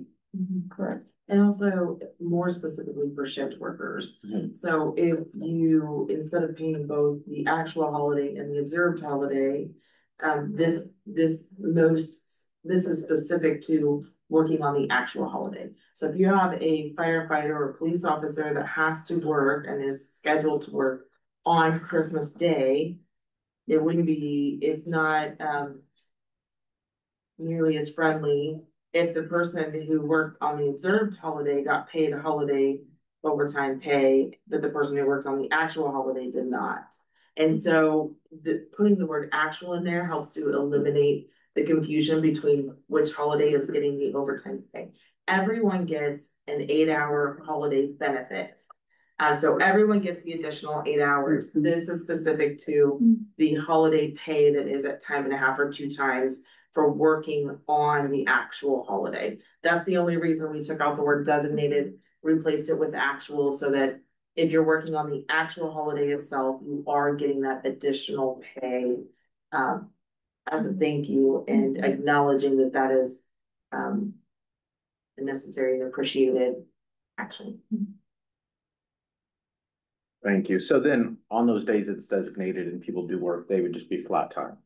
Correct. And also more specifically for shift workers. So if you, instead of paying both the actual holiday and the observed holiday, this is specific to working on the actual holiday. So if you have a firefighter or police officer that has to work and is scheduled to work on Christmas Day, it's not nearly as friendly if the person who worked on the observed holiday got paid a holiday overtime pay that the person who works on the actual holiday did not. And so putting the word actual in there helps to eliminate the confusion between which holiday is getting the overtime pay. Everyone gets an 8-hour holiday benefit. So everyone gets the additional 8 hours. This is specific to the holiday pay that is at time and a half or 2 times for working on the actual holiday. That's the only reason we took out the word designated, replaced it with actual, so that if you're working on the actual holiday itself, you are getting that additional pay as a thank you, and acknowledging that is a necessary and appreciated action. Thank you. So then on those days it's designated and people do work, they would just be flat time.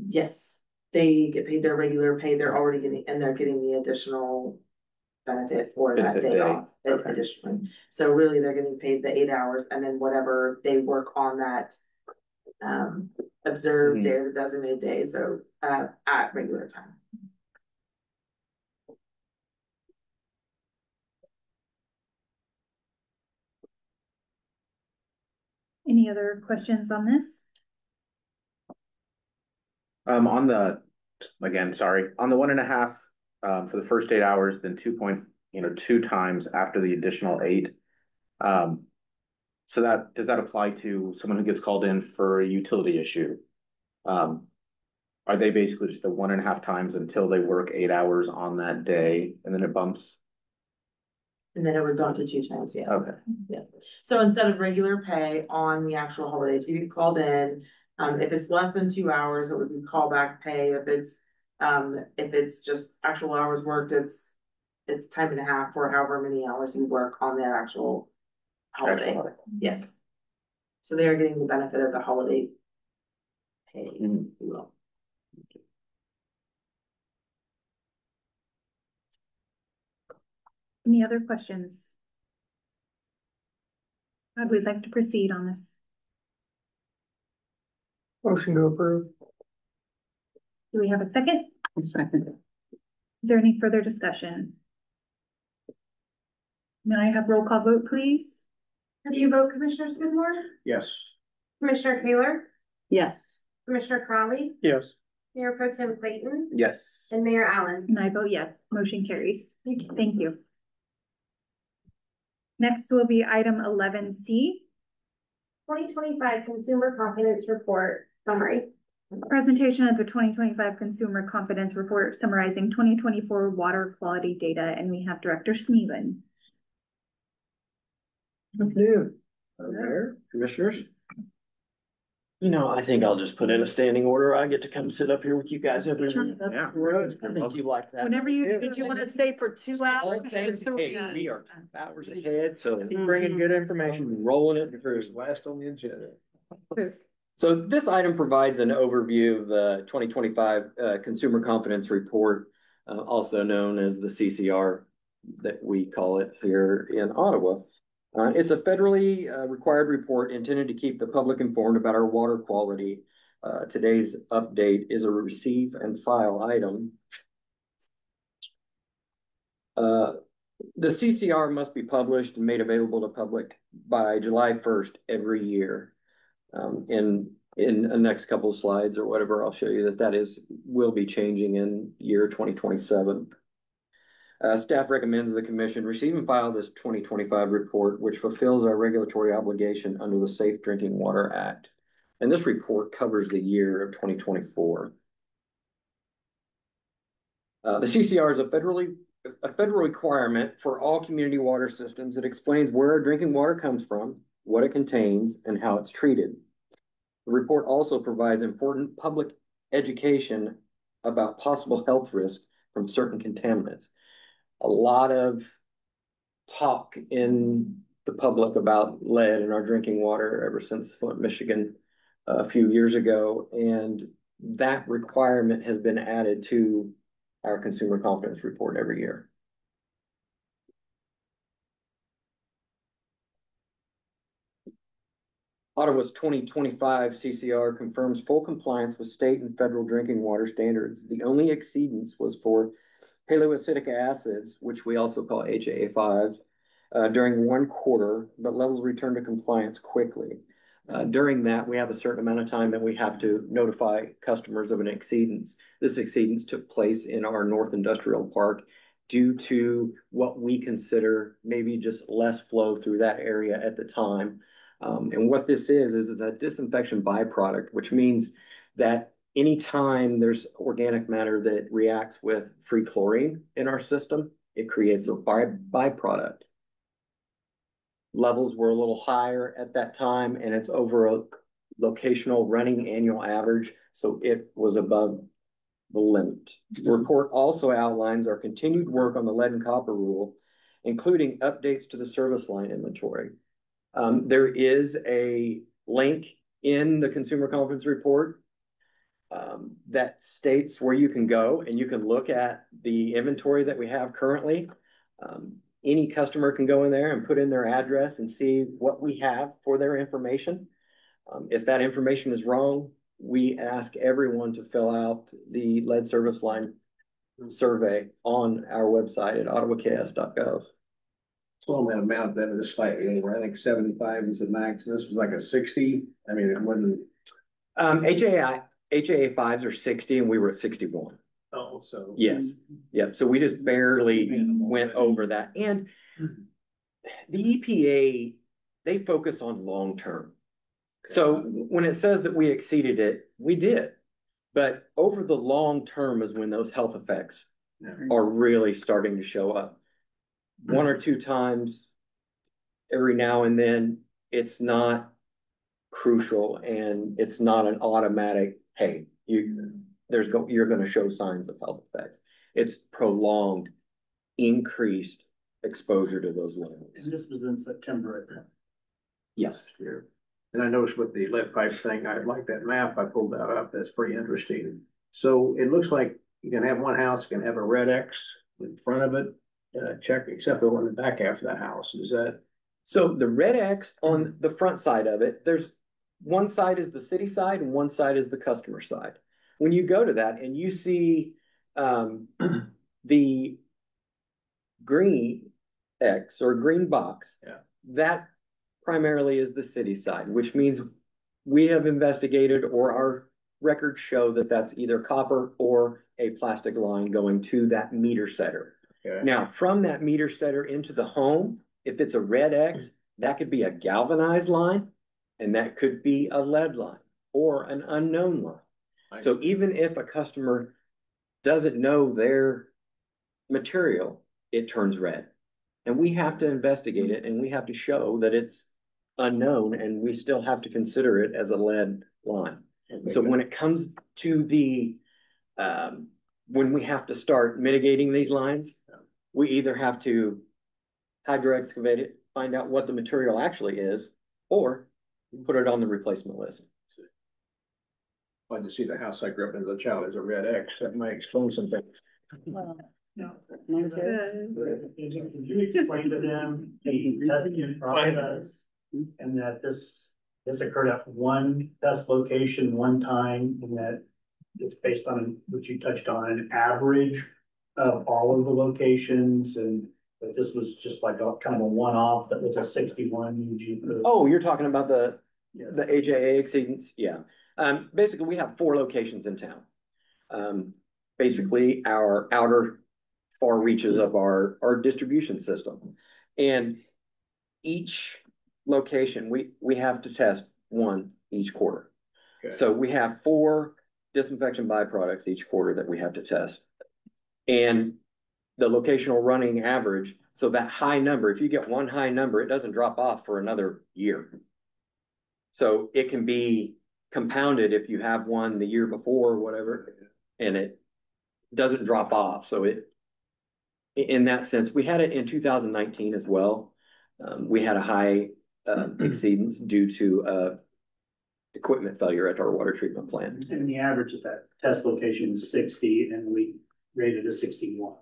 Yes, they get paid their regular pay. They're already getting the additional benefit for that day off additionally. So really they're getting paid the 8 hours, and then whatever they work on that observed day or the designated day, so at regular time. Any other questions on this? On the, again, sorry, on the 1.5, for the first 8 hours, then 2 times after the additional 8. So does that apply to someone who gets called in for a utility issue? Are they basically just the 1.5 times until they work 8 hours on that day, and then it bumps? And then it would go to 2 times, yes. Okay. Yes. So instead of regular pay on the actual holiday, if you get called in, if it's less than 2 hours, it would be callback pay. If it's just actual hours worked, it's time and a half for however many hours you work on that actual holiday. Yes. So they are getting the benefit of the holiday pay, if you will. Any other questions? How would we like to proceed on this? Motion to approve. Do we have a second? A second. Is there any further discussion? May I have roll call vote, please? How do you vote, Commissioner Skidmore? Yes. Commissioner Taylor? Yes. Commissioner Crowley? Yes. Mayor Pro Tem Clayton? Yes. And Mayor Allen? And I vote yes. Motion carries. Thank you. Next will be item 11C. 2025 Consumer Confidence Report Summary. Presentation of the 2025 Consumer Confidence Report summarizing 2024 water quality data, and we have Director Sneelan. Good afternoon, Mayor, Commissioners. You know, I think I'll just put in a standing order. I get to come sit up here with you guys every week. Yeah. I think you like that. Whenever did you want to stay for 2 hours? Hey, we are 2 hours ahead, so Bringing good information. I'm rolling it through. Last on the agenda. So this item provides an overview of the 2025 Consumer Confidence Report, also known as the CCR that we call it here in Ottawa. It's a federally required report intended to keep the public informed about our water quality. Today's update is a receive and file item. The CCR must be published and made available to public by July 1st every year. In the next couple of slides or whatever, I'll show you that will be changing in year 2027. Staff recommends the Commission receive and file this 2025 report, which fulfills our regulatory obligation under the Safe Drinking Water Act. And this report covers the year of 2024. The CCR is a federal requirement for all community water systems. It explains where our drinking water comes from, what it contains, and how it's treated. The report also provides important public education about possible health risks from certain contaminants. A lot of talk in the public about lead in our drinking water ever since Flint, Michigan, a few years ago, and that requirement has been added to our Consumer Confidence Report every year. Ottawa's 2025 CCR confirms full compliance with state and federal drinking water standards. The only exceedance was for haloacidic acids, which we also call HAA5, during 1 quarter, but levels returned to compliance quickly. During that, we have a certain amount of time that we have to notify customers of an exceedance. This exceedance took place in our North Industrial Park due to what we consider maybe just less flow through that area at the time. And what this is a disinfection byproduct, which means that anytime there's organic matter that reacts with free chlorine in our system, it creates a byproduct. Levels were a little higher at that time, and it's over a locational running annual average, so it was above the limit. The report also outlines our continued work on the lead and copper rule, including updates to the service line inventory. There is a link in the Consumer Confidence Report that states where you can go and you can look at the inventory that we have currently. Any customer can go in there and put in their address and see what we have for their information. If that information is wrong, we ask everyone to fill out the lead service line survey on our website at ottawaks.gov. So on that amount, that is slightly over, I think 75 is the max, this was like a 60, I mean, it wasn't. HAA fives are 60 and we were at 61. Oh, so. Yes, yep, so we just barely went over that. And the EPA, they focus on long-term. So when it says that we exceeded it, we did. But over the long term is when those health effects are really starting to show up. One or two times every now and then, it's not crucial and it's not an automatic, hey, you're going to show signs of health effects. It's prolonged, increased exposure to those levels. And this was in September. Yes. Here. And I noticed with the lead pipe thing, I like that map, I pulled that up, that's pretty interesting. So it looks like you can have one house, you can have a red X in front of it, check, except for on the back half of the house, is that? So the red X on the front side of it, there's one side is the city side and one side is the customer side. When you go to that and you see the green X or green box, that primarily is the city side, which means we have investigated or our records show that that's either copper or a plastic line going to that meter setter. Okay. Now, from that meter setter into the home, if it's a red X, that could be a galvanized line and that could be a lead line or an unknown line. So even if a customer doesn't know their material, it turns red. And we have to investigate it and we have to show that it's unknown and we still have to consider it as a lead line. Okay, so when it comes to the, when we have to start mitigating these lines, we either have to hydro excavate it, find out what the material actually is, or put it on the replacement list. Fun to see the house I grew up in as a child as a red X, that might explain some things. Well, no. Can you explain to them the testing process and that this occurred at one test location one time and that it's based on what you touched on, an average of all of the locations, and that this was just like a kind of a one-off that was a 61 UG. Oh, you're talking about the HAA exceedance? Yeah. Basically, we have 4 locations in town. Basically, our outer far reaches of our distribution system. And each location, we have to test one each quarter. Okay. So we have 4 disinfection byproducts each quarter that we have to test. And the locational running average, so that high number, if you get one high number, it doesn't drop off for another year. So it can be compounded if you have one the year before or whatever, and it doesn't drop off. So in that sense, we had it in 2019 as well. We had a high exceedance due to equipment failure at our water treatment plant. And the average at that test location is 60, and we rated a 61.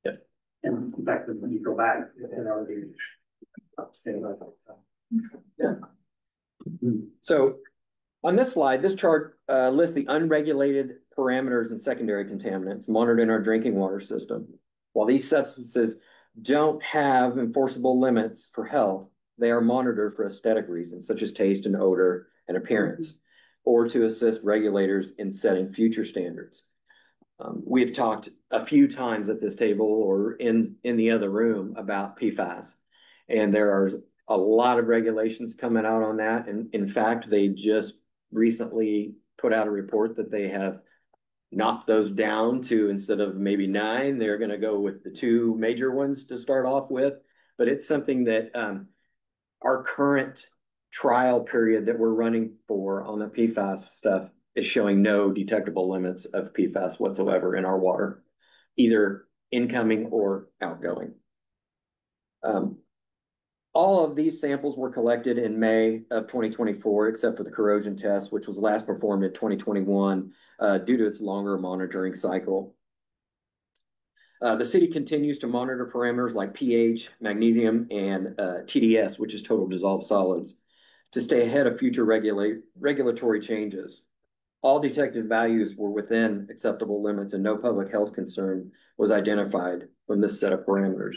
Yep. And in fact, when you go back, it had already stayed like that. So. Yeah. So on this slide, this chart lists the unregulated parameters and secondary contaminants monitored in our drinking water system. While these substances don't have enforceable limits for health, they are monitored for aesthetic reasons, such as taste and odor and appearance, or to assist regulators in setting future standards. We have talked a few times at this table or in the other room about PFAS, and there are a lot of regulations coming out on that. And in fact, they just recently put out a report that they have knocked those down to, instead of maybe 9, they're going to go with the 2 major ones to start off with. But it's something that our current trial period that we're running for on the PFAS stuff is showing no detectable limits of PFAS whatsoever in our water, either incoming or outgoing. All of these samples were collected in May of 2024, except for the corrosion test, which was last performed in 2021 due to its longer monitoring cycle. The city continues to monitor parameters like pH, magnesium, and TDS, which is total dissolved solids, to stay ahead of future regulatory changes. All detected values were within acceptable limits and no public health concern was identified from this set of parameters.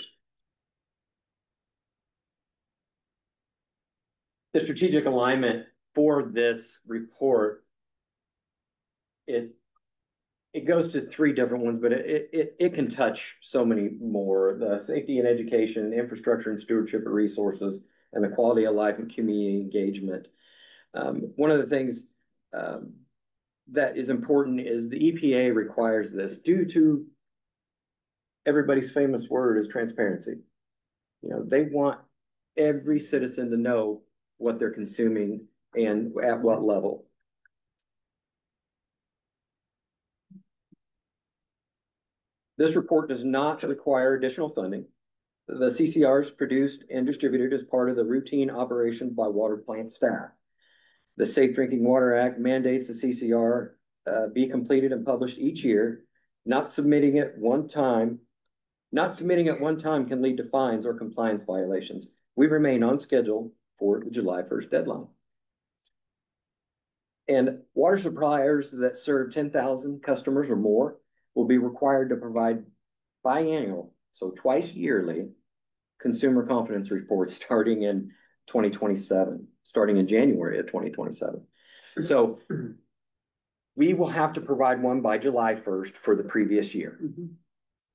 The strategic alignment for this report, it goes to 3 different ones, but it can touch so many more. The safety and education, infrastructure and stewardship of resources, and the quality of life and community engagement. One of the things that is important is the EPA requires this due to everybody's famous word is transparency. You know, they want every citizen to know what they're consuming and at what level. This report does not require additional funding. The CCR is produced and distributed as part of the routine operations by water plant staff. The Safe Drinking Water Act mandates the CCR be completed and published each year. Not submitting at one time can lead to fines or compliance violations. We remain on schedule for the July 1st deadline. And water suppliers that serve 10,000 customers or more will be required to provide biannual, so twice yearly, consumer confidence reports starting in 2027, starting in January of 2027. So we will have to provide one by July 1st for the previous year.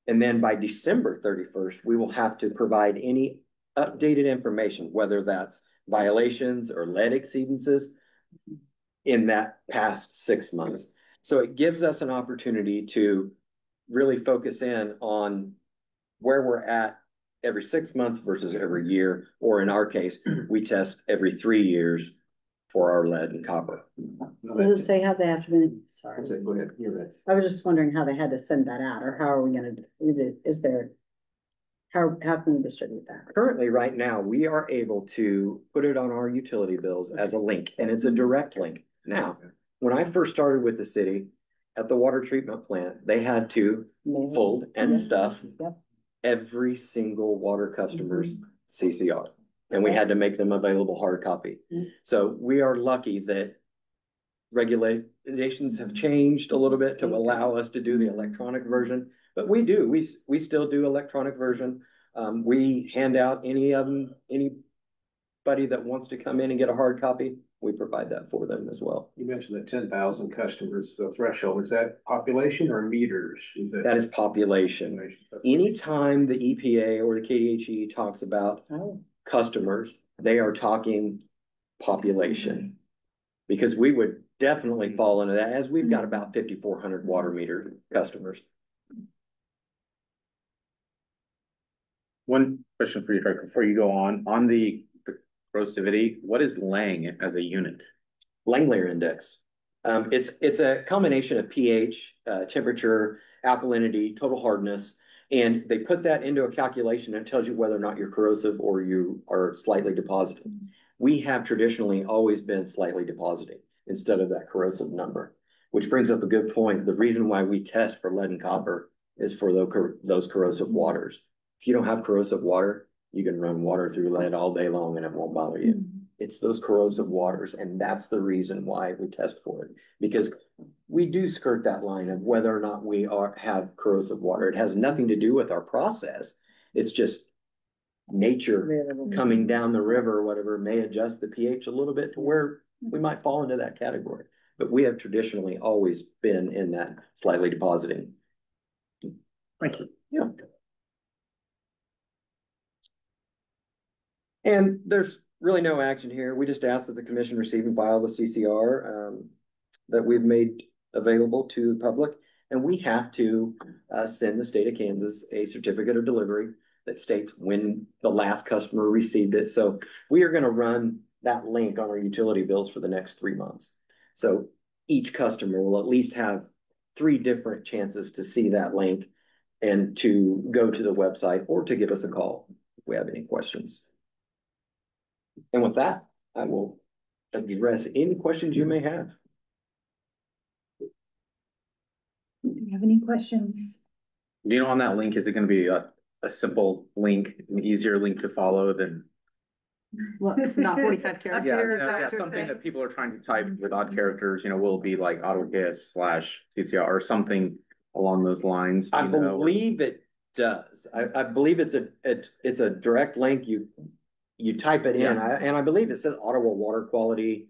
And then by December 31st, we will have to provide any updated information, whether that's violations or lead exceedances in that past 6 months. So it gives us an opportunity to really focus in on where we're at every 6 months versus every year, or in our case, we test every 3 years for our lead and copper. Does it say how they have to be? Sorry. Go ahead, you're right. I was just wondering how they had to send that out, or how are we gonna do it? Is there, how can we distribute that? Currently, right now, we are able to put it on our utility bills as a link, and it's a direct link. Now, when I first started with the city at the water treatment plant, they had to fold and stuff every single water customer's CCR, and we had to make them available hard copy. So we are lucky that regulations have changed a little bit to allow us to do the electronic version, but we still do electronic version. We hand out anybody that wants to come in and get a hard copy, we provide that for them as well. You mentioned the 10,000 customers, the threshold. Is that population or meters? That is population. Anytime the EPA or the KDHE talks about customers, they are talking population, because we would definitely fall into that, as we've got about 5,400 water meter customers. One question for you, Director, before you go on the corrosivity, what is Lang as a unit? Langmuir index. It's a combination of pH, temperature, alkalinity, total hardness, and they put that into a calculation that tells you whether or not you're corrosive or you are slightly depositing. We have traditionally always been slightly depositing instead of that corrosive number, which brings up a good point. The reason why we test for lead and copper is for those corrosive waters. If you don't have corrosive water, you can run water through lead all day long and it won't bother you. It's those corrosive waters, and that's the reason why we test for it, because we do skirt that line of whether or not we have corrosive water. It has nothing to do with our process. It's just nature coming down the river or whatever may adjust the pH a little bit to where we might fall into that category. But we have traditionally always been in that slightly depositing. Thank you. Yeah. And there's really no action here. We just ask that the commission receive and file the CCR that we've made available to the public. And we have to send the state of Kansas a certificate of delivery that states when the last customer received it. So we are going to run that link on our utility bills for the next 3 months. So each customer will at least have 3 different chances to see that link and to go to the website or to give us a call if we have any questions. And with that, I will address any questions you may have. Do you have any questions? Do you know, on that link, is it going to be a simple link, an easier link to follow than Well, it's not 45 characters. Yeah, something that people are trying to type with odd characters, will be like AutoGIS/CCR or something along those lines. I believe it does. I believe it's a direct link. You type it in, and I believe it says Ottawa water quality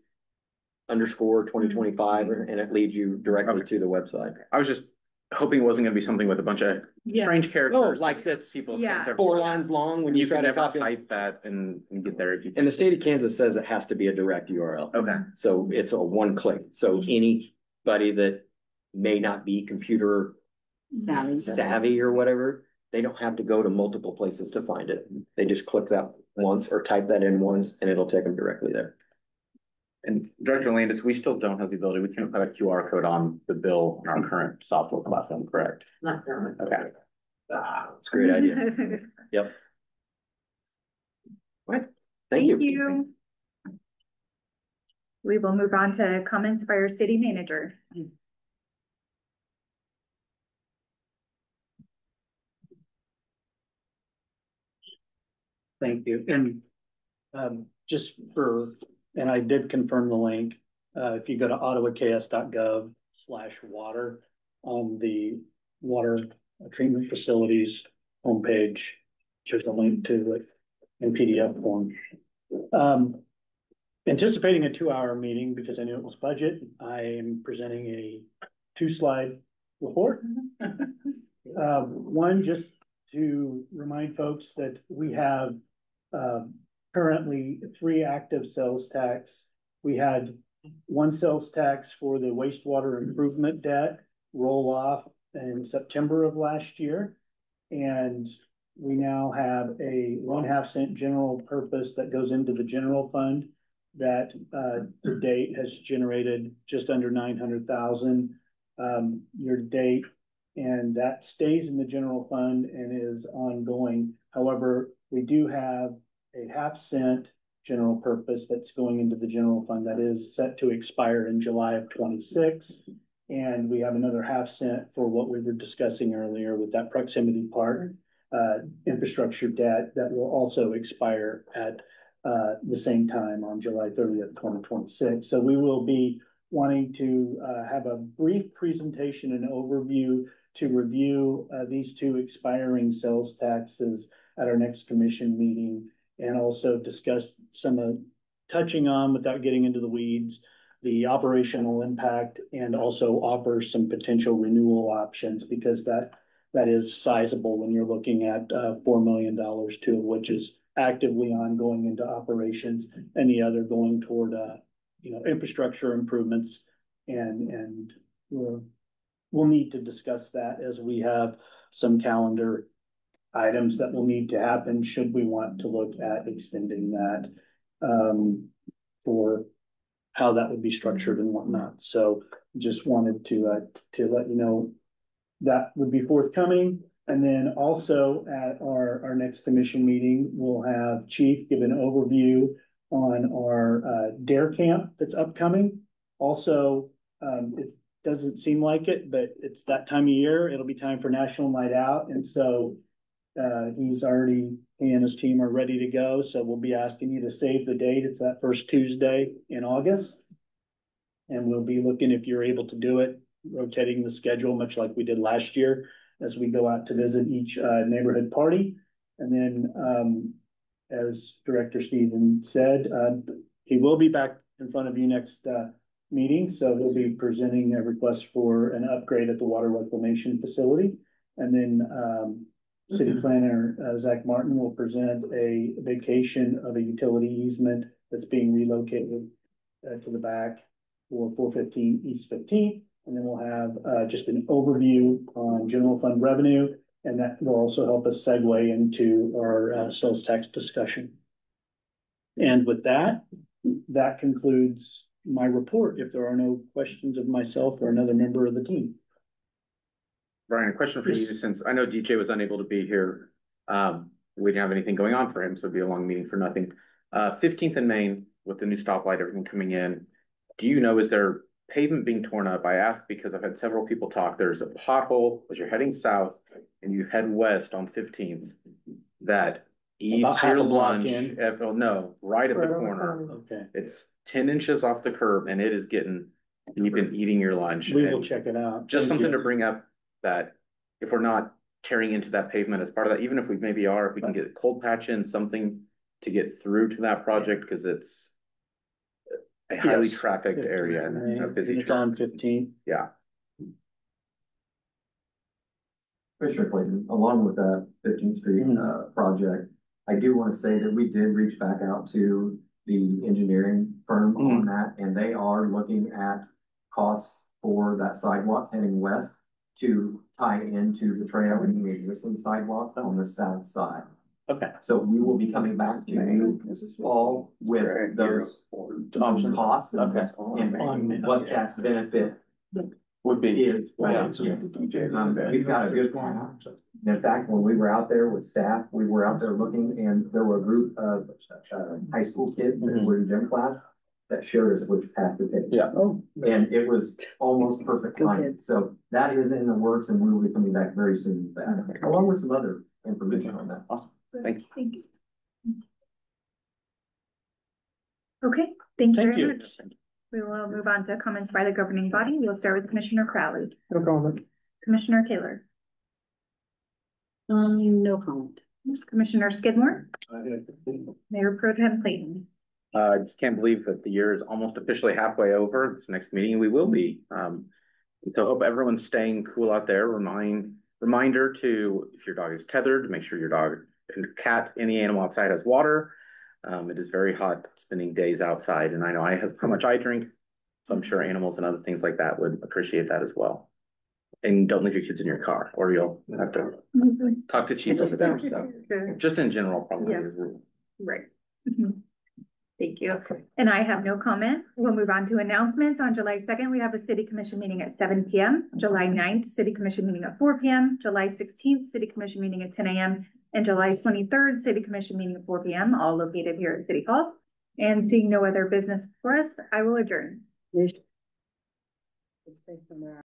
_2025, and it leads you directly to the website. I was just hoping it wasn't going to be something with a bunch of strange characters. Oh, like that's people. 4 lines long when you try can to never copy. type that and get there. If you And the state of Kansas says it has to be a direct URL. Okay. So it's a one click. So anybody that may not be computer savvy or whatever, they don't have to go to multiple places to find it. They just click that once or type that in once, and it'll take them directly there. And Director Landis, we still don't have the ability, we can't put a QR code on the bill in our current software platform, correct? Not currently. Okay. That's a great idea. Yep. What? Thank you. You. We will move on to comments by our city manager. Thank you. And and I did confirm the link. If you go to ottawaks.gov/water on the water treatment facilities homepage, there's a link to it in PDF form. Anticipating a 2-hour meeting because I knew it was budget, I am presenting a 2-slide report. One, just to remind folks that we have currently 3 active sales tax. We had 1 sales tax for the wastewater improvement debt roll off in September of last year. And we now have a 1/2 cent general purpose that goes into the general fund that to date has generated just under 900,000 year to date. And that stays in the general fund and is ongoing. However, we do have a 1/2 cent general purpose that's going into the general fund that is set to expire in July of 26. And we have another 1/2 cent for what we were discussing earlier with that proximity park infrastructure debt that will also expire at the same time on July 30th, 2026. So we will be wanting to have a brief presentation and overview to review these 2 expiring sales taxes at our next commission meeting, and also discuss some touching on, without getting into the weeds, the operational impact, and also offer some potential renewal options, because that is sizable when you're looking at $4 million, 2 of which is actively ongoing into operations, and the other going toward infrastructure improvements, and we'll need to discuss that as we have some calendar items that will need to happen should we want to look at extending that for how that would be structured and whatnot. So just wanted to let you know that would be forthcoming. And then also at our next commission meeting, we'll have Chief give an overview on our DARE camp that's upcoming. Also, it doesn't seem like it, but it's that time of year. It'll be time for National Night Out. And so he and his team are ready to go. So we'll be asking you to save the date. It's that first Tuesday in August. And we'll be looking, if you're able to do it, rotating the schedule, much like we did last year, as we go out to visit each neighborhood party. And then, as Director Stephen said, he will be back in front of you next meeting. So he'll be presenting a request for an upgrade at the water reclamation facility. And then City Planner Zach Martin will present a vacation of a utility easement that's being relocated to the back for 415 East 15th. And then we'll have just an overview on general fund revenue, and that will also help us segue into our sales tax discussion. And with that, that concludes my report. If there are no questions of myself or another member of the team. Brian, a question for you, since I know DJ was unable to be here. We didn't have anything going on for him, so it'd be a long meeting for nothing. 15th and Main, with the new stoplight, everything coming in. Do you know, is there pavement being torn up? I asked because I've had several people talk. There's a pothole as you're heading south and you head west on 15th that eat About half your a block lunch, in. oh, no, right at the Right on the corner. corner. Okay. It's 10 inches off the curb and it is getting, you've been eating your lunch. We will And check it out. just Thank something you. to bring up, that if we're not tearing into that pavement as part of that, even if we maybe are, if we can get a cold patch in, something to get through to that project, because it's a highly Yes. trafficked area and a busy. It's on 15. Yeah. Commissioner Clayton, along with that 15th Street, project, I do want to say that we did reach back out to the engineering firm on that, and they are looking at costs for that sidewalk heading west to tie into the trail and the existing sidewalk on the south side. Okay. So we will be coming back to you all with those costs and what that benefit would be. is. We've got a good plan. In fact, when we were out there with staff, we were out there looking, and there were a group of high school kids that were in gym class that showed us which path to take. Yeah. And it was almost perfect timing. So that is in the works, and we will be coming back very soon with that, along with some other information on that. Awesome. Thank you. Thank you. Okay, thank you very much. We will move on to comments by the governing body. We'll start with Commissioner Crowley. No comment. Commissioner Kaler. No comment. Commissioner Skidmore. Mayor Pro Tem Clayton. I just can't believe that the year is almost officially halfway over. This next meeting we will be. So hope everyone's staying cool out there. Reminder to, if your dog is tethered, make sure your dog and cat, any animal outside has water. It is very hot spending days outside, and I know how much I drink, so I'm sure animals and other things like that would appreciate that as well. And don't leave your kids in your car, or you'll have to talk to Chief over there. So just in general, probably is a rule. Right. Thank you. And I have no comment. We'll move on to announcements. On July 2nd, we have a city commission meeting at 7 p.m. July 9th, city commission meeting at 4 p.m. July 16th, city commission meeting at 10 a.m. And July 23rd, city commission meeting at 4 p.m., all located here at City Hall. And seeing no other business for us, I will adjourn.